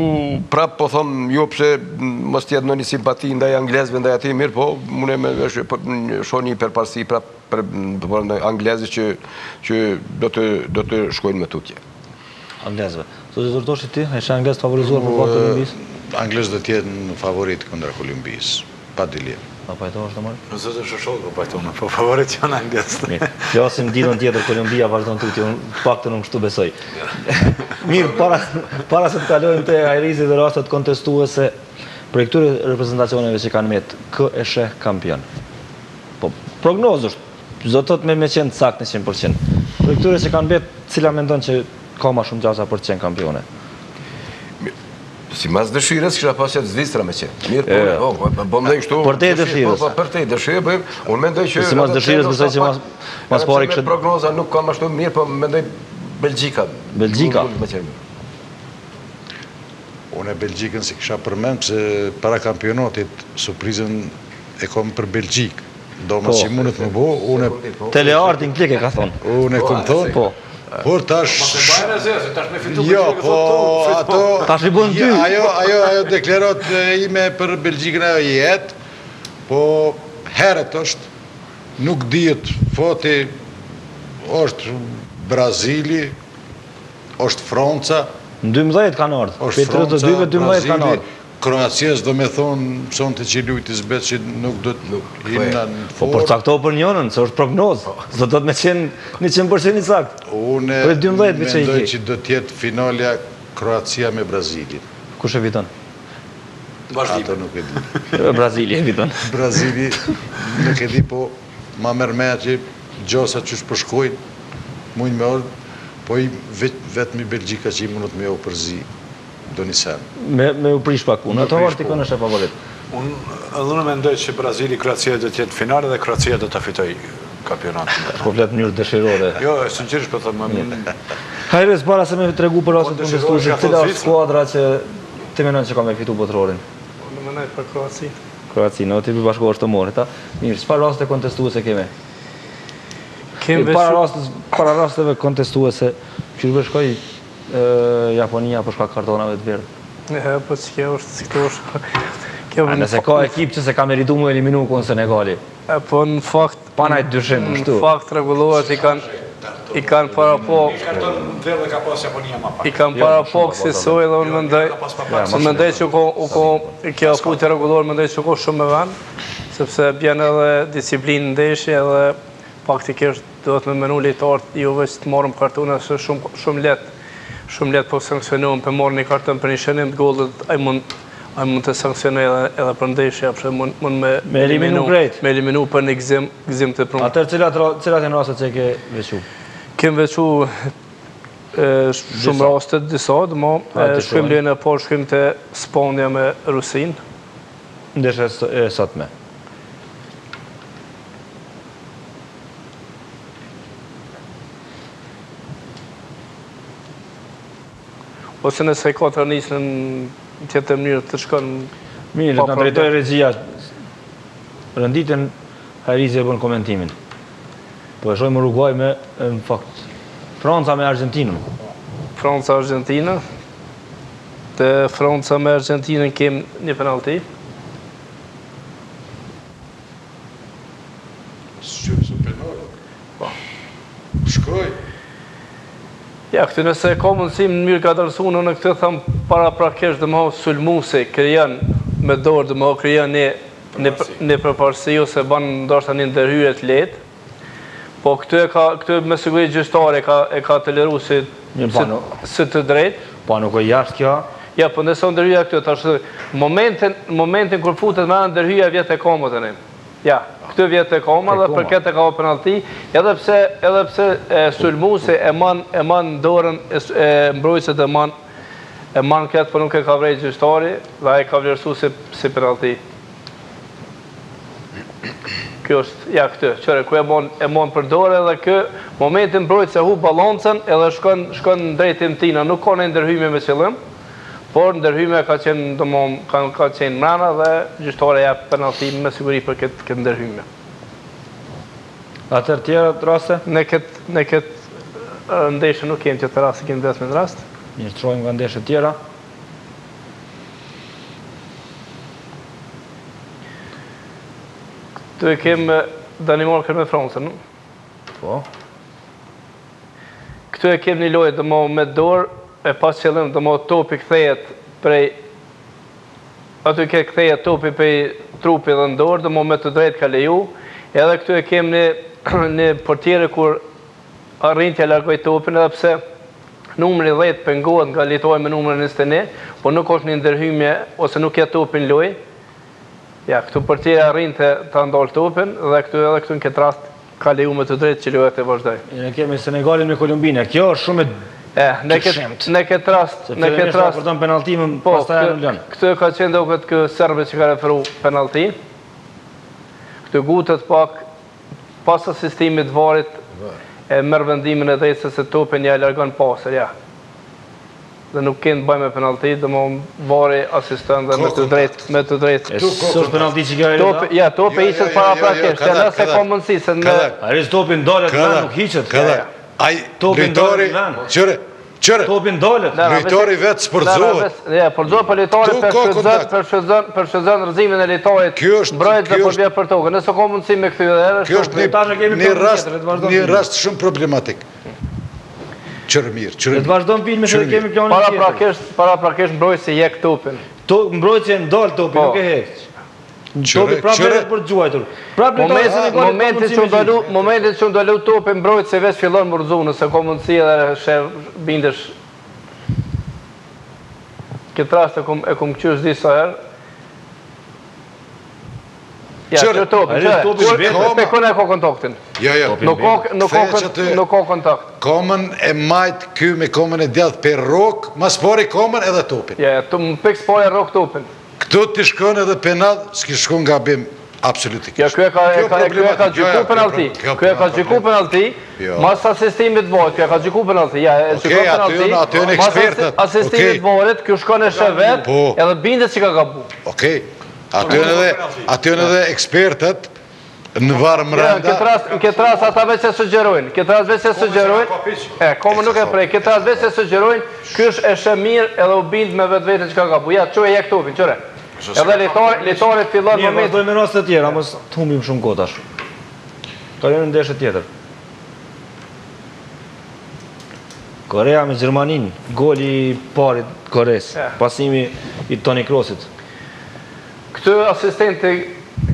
prapë po thomë, jo pse mos t'jetë në një simpati ndaj anglezve, ndaj ati mirë, po mune me shoh një përparsi prapë për anglezit që do të shkojnë me tutje. Anglezve. Sot e zërtoshi ti, e shë anglez të favorizuar për pak Kolumbis? Anglez do t'jetë në favorit kundra Kolumbis, pa dilem. Pa pajto është të marë? Nëse Shosholli po pajtonë, po favorit janë anglez. Flasim ditën tjetër, Kolumbia vazhdon tutje, unë pak të nuk shtu besoj. Mirë, para se të kalojmë të ajrizit dhe rastet kontestuese, për këtyre reprezentacioneve që kanë metë, kë e sheh kampion? Po, prognozë është, zotot me qenë sakt në 100%. Për këtyre që kanë bet, cila mendon që ka ma shumë gjasa për të qenë kampione? Si mas dëshirës, kisha pas qëtë Zvicra me qenë. Mirë, po mendoj kështu... Për te dëshirës? Po, për te dëshirë, unë mendoj që... Si mas dëshirës, besoj që mas pari kështë... Prognoza nuk kam ashtu mirë, po mendoj Belgjika. Belgjika? Unë e Belgjikën si kisha përmend, se para kampionatit, surprizën e kom për Belgjik. Do më që mundet më bo, unë e... Teleartin klik e ka thonë. Unë e kom thonë. Po. Por tash... Bajnë e zezë, tash me fitu Jo, po ato... Tash i bën dy. Ajo deklarat ime për Belgjikën ajo jetë, po heret është, nuk dihet foti, është Brazili, është Franca, Në 12 kanë ardhë. është Franca, 32-ve 12 kanë Brazili, ardhë. Kroacias do me thonë, sonte që lujti zbet që nuk do të hinë në Po forë. për cakto për njënën, se është prognozë. Zdo do të me qenë 100% i sakt. Unë Për 12 me që i mendoj ki. që do tjetë finalja Kroacia me Brazilin. Kush e viton? Ato nuk e di. Brazili e viton. Brazili nuk e di, po ma mërmeja që gjosa që shpërshkojnë, mujnë me orë, po i vetëm i Belgjika që i mundot me o përzi do një sen. Me u prish pak unë. Ato arti kënë është e favorit. Unë mendoj që Brazili, Kroacia do tjetë finale dhe Kroacia do të fitoj kampionatin. Po fletë mënyrë dëshirore. Jo, sinqerisht për thëmë... Hajres, para se me tregu për rastet kontestuese, cila është skuadra që ti menon që ka me fitu botrorin? Unë menoj për Kroaci. Kroaci, në ti për bashko është të morë, ta? Mirë, çfarë raste kontestuese keme? Para rasteve kontestuese, që shkoj Japonia për shkak kartonave të verdhë? Po që kjo është, këto është... Nëse ka ekip që se ka meritu mu eliminu kënë Senegali. Po në fakt... Panaj dyshim, kështu. Në fakt regulohet i kanë para po... Karton verdhë ka pas Japonia ma pak. I kanë para po kësisoj dhe unë mendoj që kjo putë regulohet mendoj që ko shumë me vend, sepse bjen edhe disiplinë ndeshje edhe faktikisht do të me menu lejtarët jo veç të marrëm kartone, se shumë let po sankcionohen për marrë një karton për një shënim të gollët, ai mund të sankcionoj edhe për ndeshje, mund me eliminu krejt. Me eliminu për një gëzim të prunë. Atër cilat e në rastet që e ke vequ? Kem vequ shumë rastet disa, dëmo shkrim lejnë e por shkrim të Spania me Rusin. Ndeshe e sotme. Ose nëse ka të njësë në tjetër mënyrë të shkon... Mirë, në drejtoj regjia, rënditën Hajrizi e bën komentimin. Po e shojmë Uruguay me, në fakt, Franca me Argentinën. Franca-Argentinë. Të Franca me Argentinën kem një penalti. Shqypë penalë. Shkoj. Ja, këtë nëse ka mundësim në mirë ka dërsunë, në këtë thëmë para prakesh dhe më sulmuse, kërjan me dorë dhe më kërjan një përparsi ose banë ndoshta një ndërhyret letë, po këtë me siguri gjystare e ka të liru si të drejtë. Po nuk e jashtë kjo? Ja, po nëse ndërhyja këtë, të ashtë momentin kër futet me ndërhyja vjetë e komët e një. Ja, këtë vjetë e koma dhe për këtë e ka o penalti, edhe pse sulmuse e man dorën e mbrojtësit e man këtë, për nuk e ka vrejt gjystari dhe e ka vlerësu si penalti. Kjo është, ja këtë, qëre, ku e mon për dorë edhe kë, momentin mbrojtës e hu balancën edhe shkon drejtim tina, nuk ka në ndërhyjme me qëllim, por ndërhyjme ka qenë mrena dhe gjyshtore ja penalti me siguri për këtë ndërhyjme. Atër tjera të raste? Në këtë ndeshë nuk kemë tjetë raste, kemë vetëm në rast. Një shtrojmë nga ndeshë tjera. Këtu e kemë Danimarkën me Francën. Po. Këtu e kemë një lojë dhe mo me dorë, e pas qëllim dhe mo topi këthejet prej... Aty ke këthejet topi prej trupi dhe ndorë, dhe mo me të drejtë ka leju. Edhe këtu e kemë një portjere kur arrin t'ja largoj topin, edhe pse numri 10 pengohet nga litoj me numrin 21, po nuk është një ndërhyjmje ose nuk ja topin loj. Ja, këtu portjere arrin të ndalë topin, dhe këtu në këtë rast ka leju me të drejtë që luhet e vazhdoj. Ne kemi Senegalin me Kolumbinë. Kjo është shumë Në këtë rast, përdon penaltimin, pastaj anulon. Këtë ka qenë duket kë serbe që ka referu penalti. Këtë gutet pak pas asistimit varit e merr vendimin e drejtë se topin ja largon pasër, ja. Dhe nuk kënë bëj me penalti, dhe më vari asistent dhe me të drejtë. Së është penalti që kjo e rita? Ja, topi hiqet para prakisht, e nëse ka mundësi se në... Aris topin dolet vend, nuk hiqet. Topin dolet vend. Qëre, topin dolet. lojtari vetë spërzohet. Ja, përzohet për lojtari për shëzën rëzimin e lojtarit, mbrojt dhe përbje për tokë. Nëse ka mundësi me këtë dhe kjo është një rast shumë problematik. Qërë mirë, qërë mirë. Të vazhdojmë filmi se kemi planin tjetër. Para prakisht mbrojt se jek topin. Mbrojt se ndalë topin, nuk e hekë. Topi prapë vetë për gjuajtur. Momentin që ndalu topin mbrojt se vetë fillon më rëzu, nëse ka mundësi edhe bindesh. Këtë rast e kom qysh disa herë. Ja, qërë topin, spekon e ka kontaktin. Nuk ka kontakt. Komën e majtë ky me komën e djathë për rokë, mas pari komën edhe topin. Ja, të më pek s'pari e rokë topin. Këtu t'i shkon edhe penal, s'ki shkon nga bim absolutikisht. Ja, kjo e ka gjyku penalti. Kjo e ka gjyku penalti, mas asistimit varit, kjo e ka gjyku penalti. Ja, e gjyku penalti, mas asistimit varit, kjo shkon e shevet, edhe bindet që ka gabu. Okej. Aty në dhe ekspertët në varë mrenda... Në këtë rast ata veç e sugjerojnë. Komën nuk e prej. Këtë rast veç e sugjerojnë, kësh e shë mirë edhe u bind me vetë vetën që ka gabu. Ja, që e jek topin, qëre. Edhe letarit fillon moment... Një, vazhdojmë në rastë të tjera, mos të humbim shumë kotash. Kalojmë në ndeshje tjetër. Korea me Gjermanin, goli parit Kores, pasimi i Toni Kroosit. Këtë asistenti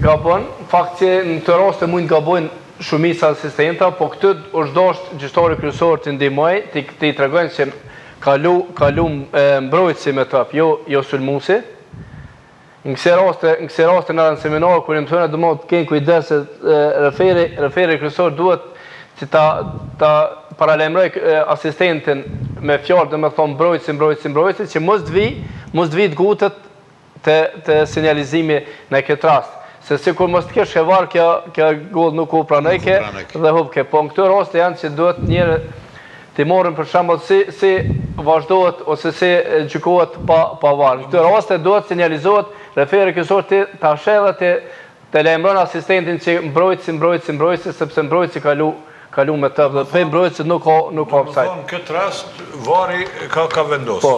gabon, fakt që në të raste mund gabojnë shumica asistenta, po këtë është dosht gjyqtari kryesor të ndihmoj, të i tregojnë që kalu mbrojtësi me top, jo sulmuesi. Në këse raste në seminar, kër i mësojnë dhe të kenë kujdes se referi kryesor duhet që ta paralemroj asistentin me fjalë dhe me thonë mbrojtësi, që mos të vi të gutet të sinjalizimi në këtë rast. Se si kur mos të kesh hevar, kjo gol nuk u pranojke dhe hupke. Po në këtë rast janë që duhet njërë të morën për shembull si vazhdohet ose si gjykohet pa var. Në këtë rast duhet sinjalizohet referi kryesor të ashe të lajmëron asistentin që mbrojtësi, sepse mbrojtësi kalu me të dhe pe mbrojtësit nuk ka offside. Në këtë rast, vari ka vendosë.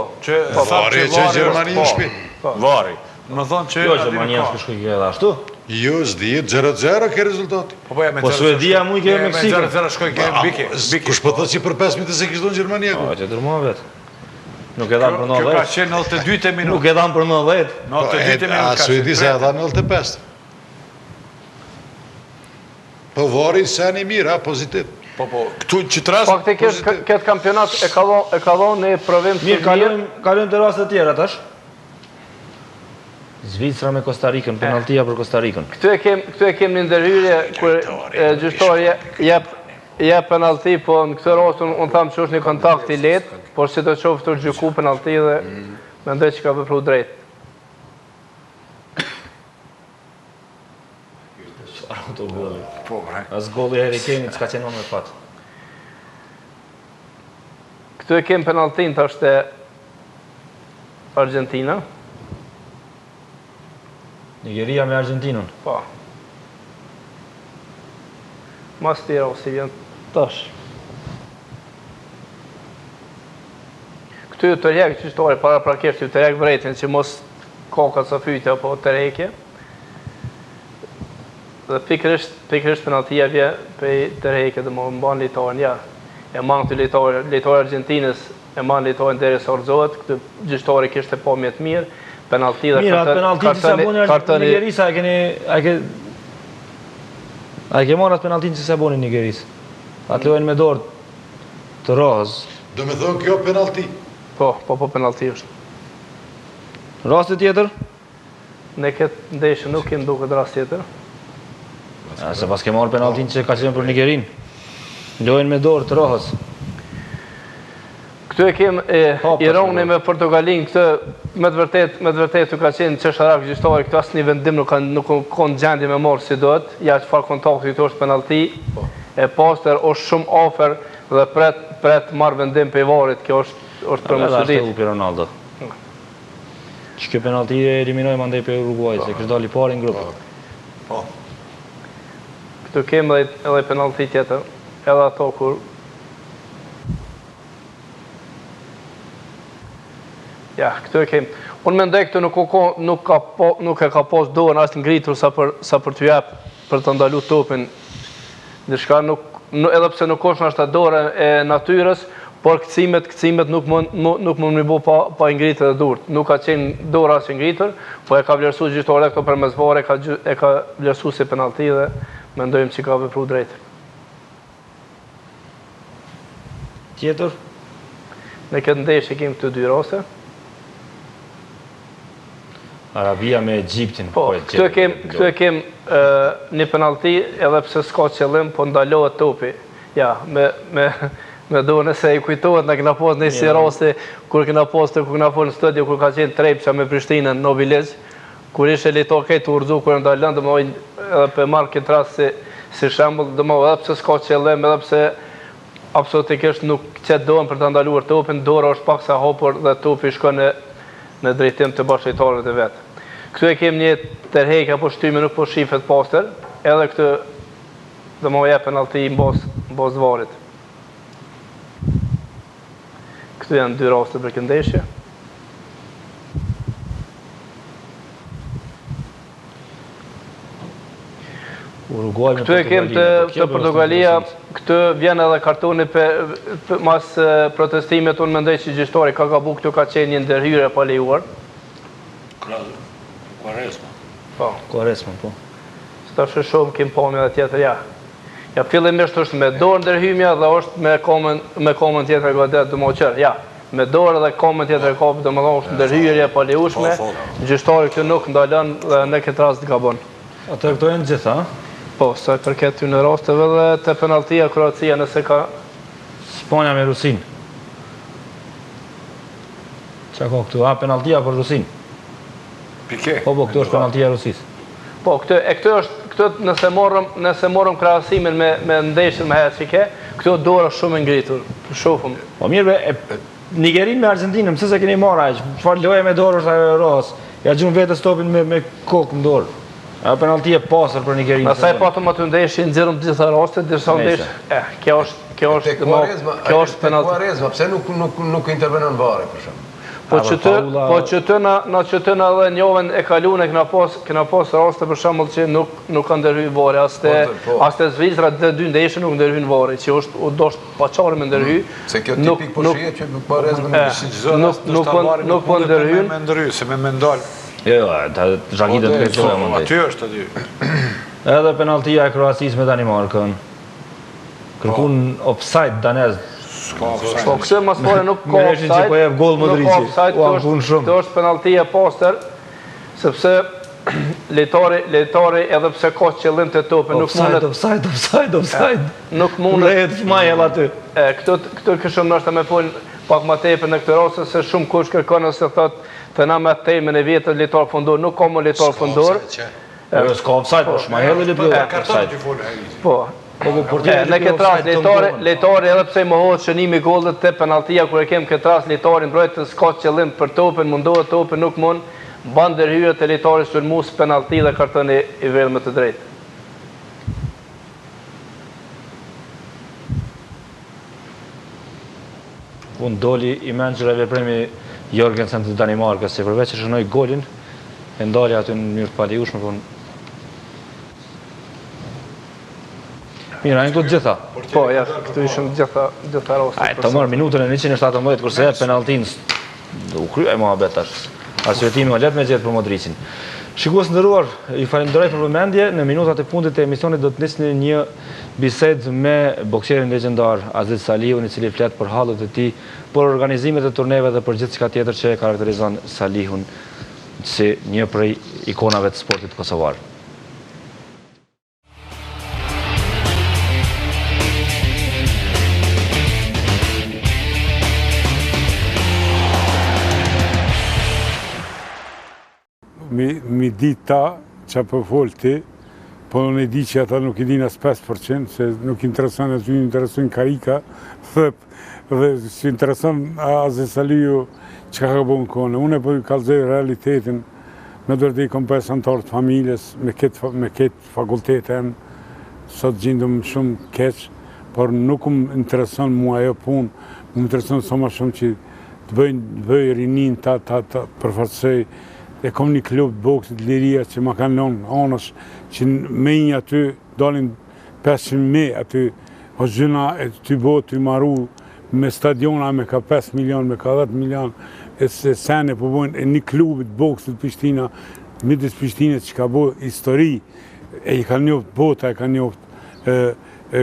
Vari e që Gjermani në shpi. Vari. Më thonë që... Jo, Gjermania s'ka shkoj kjo edhe ashtu. Jo, s'di, 0-0 ke rezultati. Po Suedia mu i ke Meksikën. 0-0 shkoj ke Biki. Kush po thot që për 5 minute se kishton Gjermania? Që dërma vetë. Nuk e dhamë për 90. Kjo ka qenë 92 minutë. Nuk e dhamë për 90. 92 minutë. A Suedi se e dha 95. Po vari sen i mirë, pozitiv. Po, këtu që të rast... Faktikisht, këtë kampionat e ka dhonë në provim të mirë. Kalojmë të rastet tjera tash. Zvicra me Kostarikën, penaltia për Kostarikën. Këtu e kem një ndërhyrje kër gjyqtari jep penalti, po në këtë rast unë thamë që është një kontakt i letë, por si të qoftë të gjyku penalti dhe mendoj që ka vepru drejt. Qara të goli. As goli e Harry Kane s'ka qenë me fat. Këtu e kem penaltin të është Argentina. Nigeria me Argentinën. Po. Mas tira o si vjen tash. Këtu të rjek qështore, para prakisht të rjek vrejtin që mos koka sa fyte apo të rejke. Dhe pikrisht penaltia vje për të rejke dhe më mban litarën, ja. E manë të litarë Argentinës, e manë litarën deri sa orëzohet, këtë gjështore kishte po mjetë mirë, penalti dhe kartoni Nigerisa a ke marrë atë penaltin që se boni Nigeris. Atë lojnë me dorë të rohës. Do me thonë kjo penalti? Po penalti është. Rastit tjetër? Ne këtë ndeshë nuk kemë duke rast tjetër. Se pas ke marrë penaltin që ka qenë për Nigerin. Lojnë me dorë të rohës. Këtu e kem Irani me Portugalin, këtë me të vërtet të ka qenë çesharak gjyqtari, këtu asnjë vendim nuk kanë gjendje me marrë si duhet. Ja çfarë kontakti këtu është penalti. E Pastër është shumë afër dhe pret marrë vendim për varit. Kjo është për më së ditë. Edhe për Ronaldo. Që kjo penalti e eliminoi mandej për Uruguay, se kështë dali pari në grupë. Këtu kem edhe penalti tjetër, edhe ato kur ja, këtu e kem. Unë mendoj këtu nuk e ka pas dorën as ngritur sa për t'u jap për të ndalu topin. Diçka edhe pse nuk është ashtu dorë e natyrës, por kcimet nuk mund më bo pa ngritur dhe durt. Nuk ka qenë dorë as ngritur, po e ka vlerësuar gjyqtari këto për mesvare, e ka vlerësuar si penalti dhe mendojmë që ka vepruar drejt. Tjetër? Në këtë ndeshje kemi këtu dy raste. Arabia me Egjiptin. Po, këtu e kem një penalti edhe pse s'ka qëllim, po ndalohet topi. Ja, me do nëse i kujtohet në këna pas një si raste, kur këna pas në studio, kur ka qenë Trepqa me Prishtinën në Nobilez, kur ishe litor këtë urzu, kur ndalën, dhe më edhe për marrë këtë rast si shembull, dhe më edhe pse s'ka qëllim, edhe pse absolutikisht nuk qëtë dohen për të ndaluar topin, dora është pak sa hapur dhe topi shkon në drejtim të bashkëtarëve të vetë. Këtu e kem një tërheqje apo shtyme nuk po shifet Pastër, edhe këtu dhe më jep penalti në bas varit. Këtu janë dy raste për këtë ndeshje. Këtu e kem të Portugalia, këtu vjen edhe kartoni mas protestimet, unë mendoj që gjyqtari ka gabu, këtu ka qenë një ndërhyrje pa lejuar. Quaresma. Po. Quaresma, po. Së të shumë kem pami edhe tjetër, ja. Ja, fillimisht është me dorë ndërhymja dhe është me komën tjetër godet dhe më qërë, ja. Me dorë dhe komën tjetër kapë dhe më dhe është ndërhyrje pa lejushme, gjyqtari këtu nuk ndalën dhe në këtë rast gabon. Atë këto e në gjitha, Po, sa përket ty në rasteve dhe të penaltia Kroacia nëse ka... Spanja me Rusin. Qa ka këtu? A, penaltia për Rusin? Pike. Po, këtu është penaltia Rusis. Po, këtu nëse morëm krahasimin me ndeshjen me Hecike, këtu dorë është shumë ngritur. Shofëm. Po mirë, Nigerin me Argentinën, mëse se keni marrë aq, çfarë loje me dorë është ajo Rohës? Ja gjun vetë stopin me kokë në dorë. A penalti e pasër për Nigerin. Pastaj patëm aty ndeshje nxjerrëm gjitha rastet, dërsa ndeshje. Kjo është penalti. Quaresma, pse nuk intervenon vari për shemb? Po që të na edhe njoven e kaluan kena pas raste për shembull që nuk kanë ndërhyr vari, as te Zvicra dhe dy ndeshje nuk ndërhyn vari, që është doshtë pa çfarë me ndërhy. Se kjo tipik po shihet që Quaresma nuk po ndërhyn. Me ndërhy, se me ndal. Jo, ta zhagitën të këtë më ndaj. Aty është aty. Edhe penaltia e Kroacisë me Danimarkën. Kërkun offside danez. Po këse mas pare nuk ka Mireshin që po jep gol Modrici. Këto është penaltia Pastër, sepse lejtari edhe pse ka qëllim të tope nuk mundet... Offside. Nuk mundet... Lehet shmaj edhe aty. Këto këshëm nështë me folë pak ma tepe në këtë rase, se shumë kush kërkon ose thot të na me temën e vjetët lejtar fundor, nuk ka më lejtar fundor. S'ka offside, po shmaj edhe le bleu. Po. Në këtë rast, lejtari edhe pse mohohet shënimi gollit të penaltia, kur e kem këtë rast, lejtari mbrojtë s'ka qëllim për topin, mundohet topin, nuk mund, ban ndërhyrje të lejtari sulmus penalti dhe kartoni i velme të drejtë. Unë doli i menqër e vepremi Jorgensen të Danimarkës, se përveç që shënoj golin, e ndali aty në njërë të paliushme, po në... Mira, në këtu të gjitha. Po, ja, këtu ishëm gjitha rostë. Ajë, të mërë minutën e 117, kurse e penaltin u kryaj mua betash. Arsjetimi o letë me gjithë për Modricin. Shikues ndëruar, i falenderoj për vëmendje. Në minutat e fundit e emisionit do të nisni një bised me bokserin legjendar Aziz Salihun, i cili flet për hallet e tij, për organizimet e turneve dhe për gjithçka tjetër që e karakterizon Salihun si një prej ikonave të sportit kosovar. mi di ta që për folë ti, po unë e di që ata nuk i din as 5%, se nuk intereson e ty intereson karika, dhe që intereson Aziz Aliu që ka bo në kone. Unë e po i kalzoj realitetin, me dërdi kom 5 antarë të familjes, me këtë fakultetin, sot gjindëm shumë keq, por nuk më intereson mua ajo punë, më intereson sa ma shumë që të bëj rinin ta përforcoj. E kom një klub boksit Liria që ma kanë lënë anësh, që me një aty dalin 500.000 aty, o gjëna e ty bo ty maru me stadiona me ka 5 milion, me ka 10 milion, e se sene po bojnë e një klubit boksit Prishtina, midis Prishtinës që ka bo histori, e i ka njoft bota, e ka njoft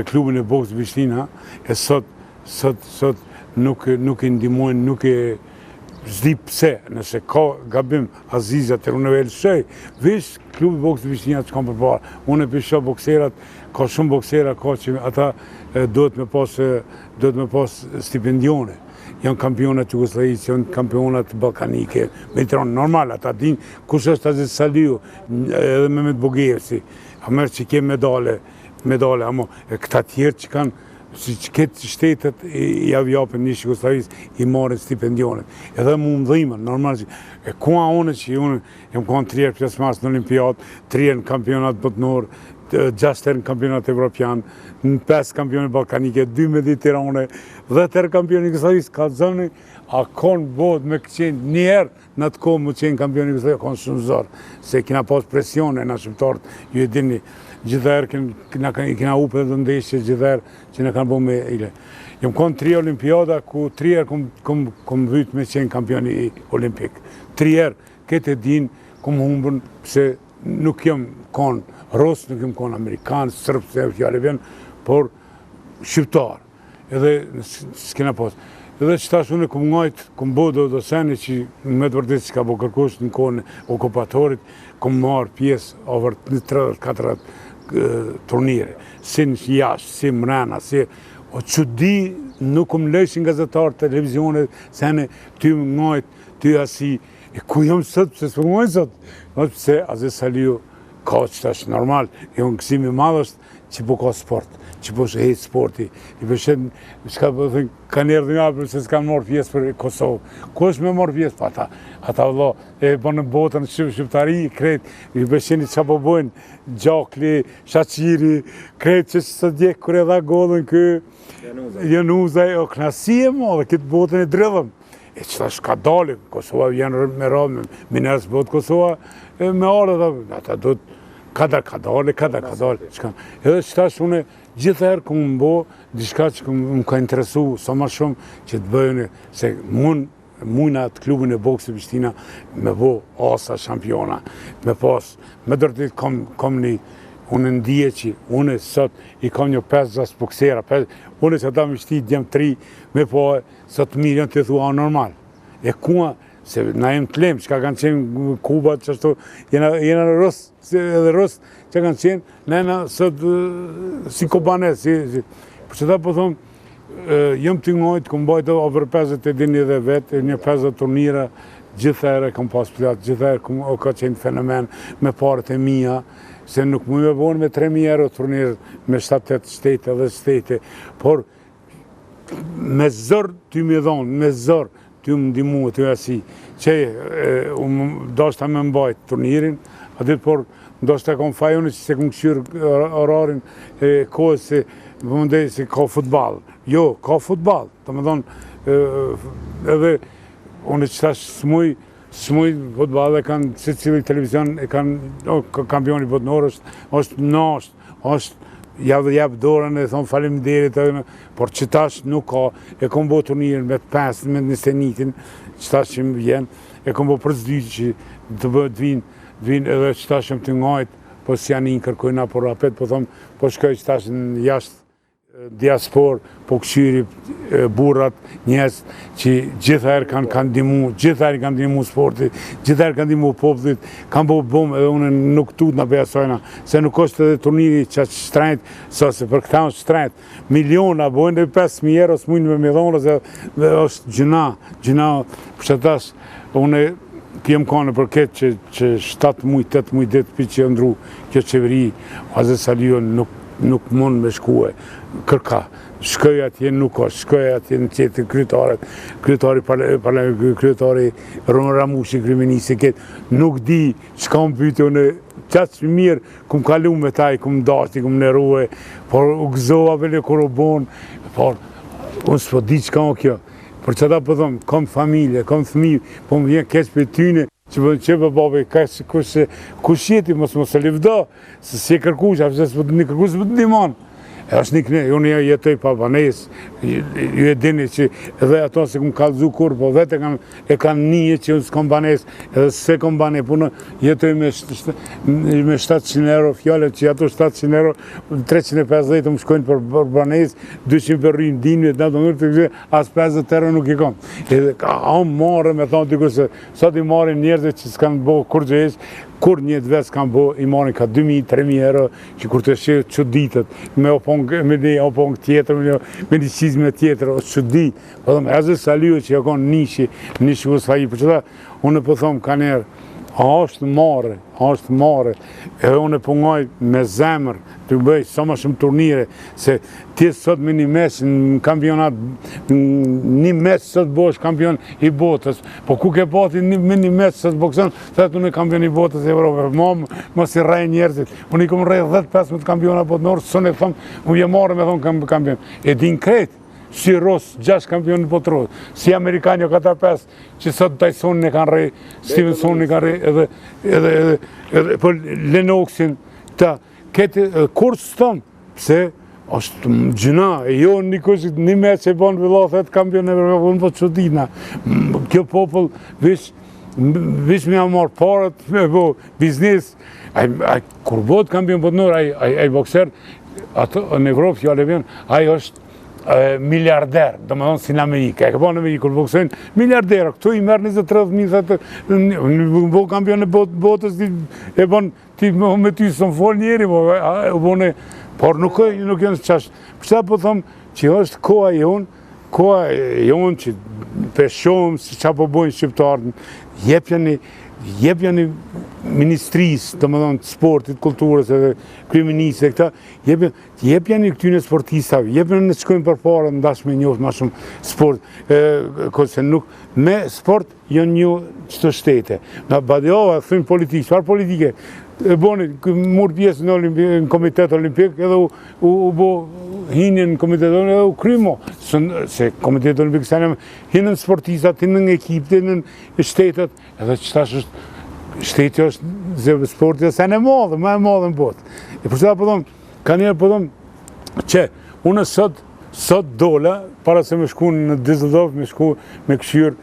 klubin e boksit Prishtina, e sot nuk e ndimojnë, nuk e zdi pse, nëse ka gabim Azizat e unë e lëshoj, vish klubi boksit Prishtina që kam përparë. Unë e pisho bokserat, ka shumë boksera, ka që ata duhet me pas stipendione. Janë kampionat Jugoslavijës, janë kampionat balkanike, Mediteran, normal, ata din kush është Aziz Saliu, edhe Mehmet Bogevsi, a merë që ke medale, amo, e këta tjerë që kanë, si që këtë shtetet i avjapën një Jugoslavijës, i marrin stipendionet. Edhe mu më dhimën, normal që, e kua une që unë, jem konë 3 herë pjesëmarrës në Olimpiad, 3 herë në kampionat botnor, 6 herë në kampionat evropian, në 5 kampionat balkanike, 2 mediterane, 10 herë kampionat Jugoslavijës, ka zëni, a konë bod me këqenë një herë në të kohë më qenë kampionat Jugoslavijës, konë shumë zorë, se kina pas presione në shqiptarët, ju e dini, gjithërë kina upe dhe ndeshje, gjithërë që në kanë bo me ile. Jem konë 3 olimpiada, ku 3 herë kom vytë me qenë kampioni olimpik. 3 herë, këtë e din, kom humbën, se nuk jem konë Rus, nuk jem konë Amerikanë, Sërpë, se fjale vjen, por shqiptarë. Edhe s'kena posë. Edhe që tash unë kom ngajtë, kom bo do sene që me të vërdet që ka bo kërkush në kone okupatorit, kom marë pjesë over 30-40 turnire, si në jashtë, si mrena, si... O që di nuk kom lëshin gazetarë televizionet, sene ty më ngajtë, ty asi, e ku jam sot, pëse s'po ngajtë sot? Pëse Aziz Saliu ka që tash normal, e unë kësimi madhë është që po ka sport, që po shë hejtë sporti. I përshet, shka po thënë, kanë erdhë nga përse s'kanë marrë pjesë për Kosovë. Ko është me marrë pjesë? Pa ata vëllo, e bënë në botën shqiptari, kretë, i përsheni që po bojnë, Gjakli, Shaqiri, kretë që së djekë kër e dha godën kë, Januzaj, o knasi e mo, dhe këtë botën e dredhëm. E që ta shka dalim, Kosova vjenë me radhë, minerës botë Kosova, me arë, ata do të ka dale. Edhe që tash une gjithëherë këmë më bo, diçka që më ka interesu sa ma shumë që të bëjnë, se mujna të klubin e boksit Prishtina me bo asa shampiona, me pas, me dërtit kom një, unë ndije që unë sot i kam një 5-6 boksera, unë që ata më shtit djem 3, me po sot milion të thua normal. E kua, se na jem të lemë, që ka kanë qenë Kuba, që ashtu, jena në Rusë, edhe Rusë, që kanë qenë, nëjna sot si Kobanes, për që ta po thonë, jem të ngojtë, kom bajtë over 50 e dini dhe vetë, një 50 turnira, gjithëherë kom pas platë, gjithëherë ka qenë fenomen me parët e mija, se nuk mu me bonë me 3.000 euro turnirë, me 7-8 shtete dhe shtete, por me zërë ty me dhonë, me zërë, ty më ndimu, ty asi, që do shta me mbajt turnirin, a ditë por do shta kom fajone që se kom këshyrë orarin kohës se mëndej se ka futbal. Jo, ka futbal, të më thonë, edhe unë që tash smuj futbal e kanë, si cili televizion e kanë, kampioni botnor është nasht, është javë dorën e thonë faleminderit, por që tash nuk ka, e kom bo turnirën me 5, me 21, që tash që më vjen, e kom bo përzdy që të vinë edhe që tash që më të ngajt, po si janë i në kërkojna, por rapet, po thonë, po shkoj që tash në jashtë diaspor, po këshyri burrat, njës që gjithëherë kanë dimu sporti, gjithëherë kanë dimu poplit, kanë bo bomë edhe unë nuk tut në bejasojna, se nuk është edhe turniri që shtrejt, se për këta është shtrejt, miliona, bojnë dhe 5.000 euro, s'mujnë me midhonës, dhe është gjëna, për që tash, unë jem kanë për këtë që 7 muaj, 8 muaj ditë për që ndru kjo qeveri, Aziz Saliu nuk mund me shkue, kërka. Shkoj atje nuk është, shkoj atje në qetë kryetari Ramushi, kriminisi, nuk di që kam pyte në qatë që mirë, këm kalu me taj, këm dashti, këm nëruhe, por u gëzova vele kur u bon, por unë s'po di që kam kjo. Por që ta pëthom, kam familje, kam thmi, po më vjen keq për tyne, që për babi, kush jeti, mos e livda, se si e kërkush, apë se s'po të një kërkush, s'po të një manë. Është një këne, unë jetoj pa banes, ju e dini që edhe ato se këmë kalëzu kur, po vetë e kanë një që unë s'kom banes, edhe se kom banes, punë jetoj me 700 euro fjale, që ato 700 euro, 350 më shkojnë për banes, 200 për rrinë dinve, as 50 euro nuk i kom. Edhe a më marë me thonë të kërse, sot i marë njerëzve që s'kanë bo kur gjës, kur një të vetë s'kanë bo, i marrin ka 2.000-3.000 euro, që kur të shqe që ditët, me opong tjetër, me një qizme tjetër, o që di. Po thëmë, Aziz Saliu që ja konë nishi vësfaji, për që ta, unë po thëmë ka njerë, a është marë, edhe unë pungoj me zemër, të bëj sa ma shumë turnire, se ti sot me një mes në kampionat, një mes sot bosh kampion i botës, po ku ke pati me një mes sot bokson, të unë e kampion i botës e Evropë, mos i rrej njerëzit, unë i kom rrej 10-15 kampionat botënorë, sënë e thëmë, unë je marë me thonë kampion, e din kretë, si Rosë 6 kampionit botërorë, si Amerikanjo këta 5, që sot Tysonin e kanë rej, Stevensonin e kanë rej, edhe për Lennoxin, kur së tëmë, pëse është gjëna, e jo një kështë një me që e banë vëllathet kampion e Evropë, unë po që dina, kjo popull vish me amarë parët, me bo biznis, kur bot kampion botënor, aj bokser, në Evropë, fjallë e vjen, aj është miliarder, do më thonë si në Amerikë, e ka po në Amerikë, kur boksojnë miliarderë, këtu i merë 20-30 në bo kampion e botës, e bon, ti me ty së më folë njeri, por nuk janë qash. Për që po thëmë që është koha jonë që peshomë, se që po bojnë shqiptarën, jepja një ministrisë, do më thonë, sportit, kulturës edhe kriminisë e këta, jepja një këtyne sportistave, jepja një shkojnë për para, në dashme njoftë ma shumë sport, këse nuk, me sport janë një qëto shtete. Në Badiova, thëmë politikë, qëfar politike, boni, murë pjesë në Komitet Olimpik, edhe u bo hinje në Komitet Olimpik, edhe u krymo, se Komitet Olimpik hinën sportistat, hinën ekipët, hinën shtetet, edhe që tash është, shteti është sportit, se në madhe, me madhe në botë. E për që da përdojmë, ka njerë përdojmë që unë sot dole, para se me shku në Düsseldorf, me shku me këshyrë,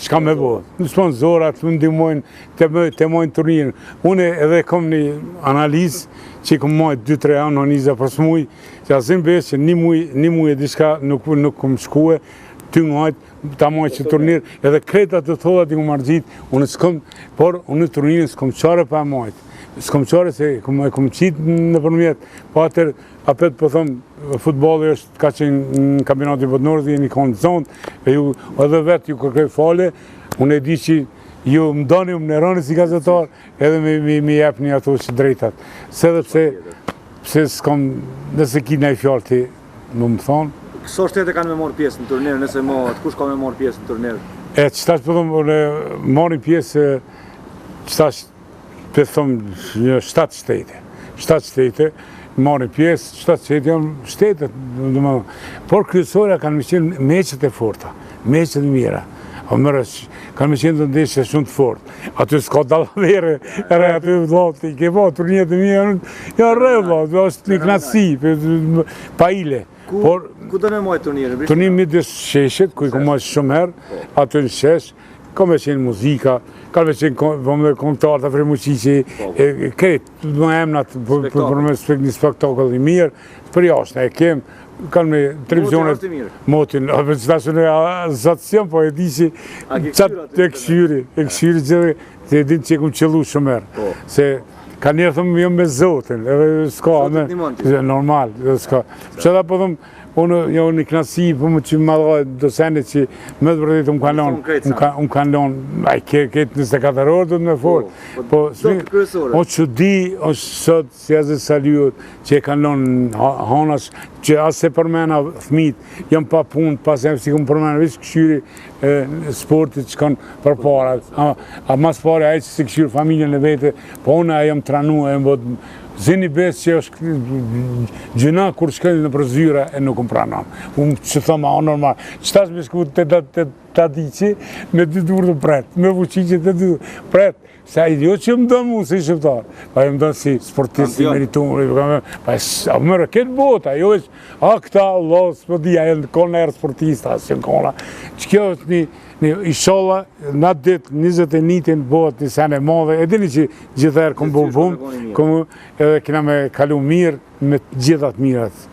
qka me bo. Në sponsorat, më ndimojnë, të mojnë turnirën. Unë edhe kom një analizë, që i kom mojtë 2-3 analiza për së mujë, që asim besë që një mujë e diçka nuk kom shkue, ty ngajtë, ta mojtë që turnirë, edhe kreta të thodat i kom argjitë, unë s'kom, por unë turnirën s'kom qare pa mojtë. S'kom qare se kom qitë në përmjetë, po atër, apet po thëmë, futbolli është ka qenë në kampionatin botëror dhe jeni konë zonë, edhe vetë ju kërkoj fale, unë e di që ju më doni, më neroni si gazetar, edhe me jep një ato që drejtat. Se dhe pse s'kom, nëse ki në i fjallë ti, më thonë. Këso shtete kanë me morë pjesë në turnirë, nëse mohët, kush ka me morë pjesë në turnirë? Qëtash për thëmë, marrin pjesë, qëtash për thëmë, 7 shtete. 7 shtete, marrin pjesë, 7 shtete janë shtetet, por kryesorja kanë me qenë meqet e forta, meqet e mira. Kanë me qenë të ndeshje shumë të fort. Aty s'ka dallavere, aty vlati, ke po, turnjet e mija, janë rrë, është një knatësi, pa ile. Ku të me mojë turnirë? Turnirë midis sheshit, ku i ku mojë shumë herë, aty në shesh, ka me qenë muzika, ka me qenë kontarë të fremuqiqi, kretë, më emnat për me një spektakl i mirë, për jashtë, e kemë, kanë me televizionet, motin, për që ta shënë e zatësion, po e di që qatë e këshyri që e din që e kumë qëllu shumë herë, se ka njerë thëmë jëmë me zotin, edhe s'ka, normal, edhe s'ka. Që da po thëmë, unë jo një knasi, po më që më dojë dosenit që më të vërdet unë kanë lonë, këtë 24 orë do të me folë, po o që di, o sot, si asë saluot, që e kanë lonë hanash, që asë se përmena thmit, jam pa punë, pas e si këmë përmena, vishë këshyri sportit që kanë për para, a mas pare a e që si këshyri familjen e vete, po unë a jam tranu, e më botë, zini besë që është gjëna kur shkëllë në përzyra e nuk më pranon. Unë që thëma, o normal, qëta shme shku të diqi, me 2 durë të pretë, me fuqi që të 2 pretë, sa jo që më dënë mu si shqiptar, pa e më dënë si sportist, si meritumër, pa e mërë këtë bota, jo e që, këta, Allah, s'po dhja, e në kone erë sportista, që në kona, që kjo është i sholla, në ditë 21 bëhet një sene madhe, e dini që gjithërë këmë bëmë, edhe kina me kalu mirë me gjithat mirat.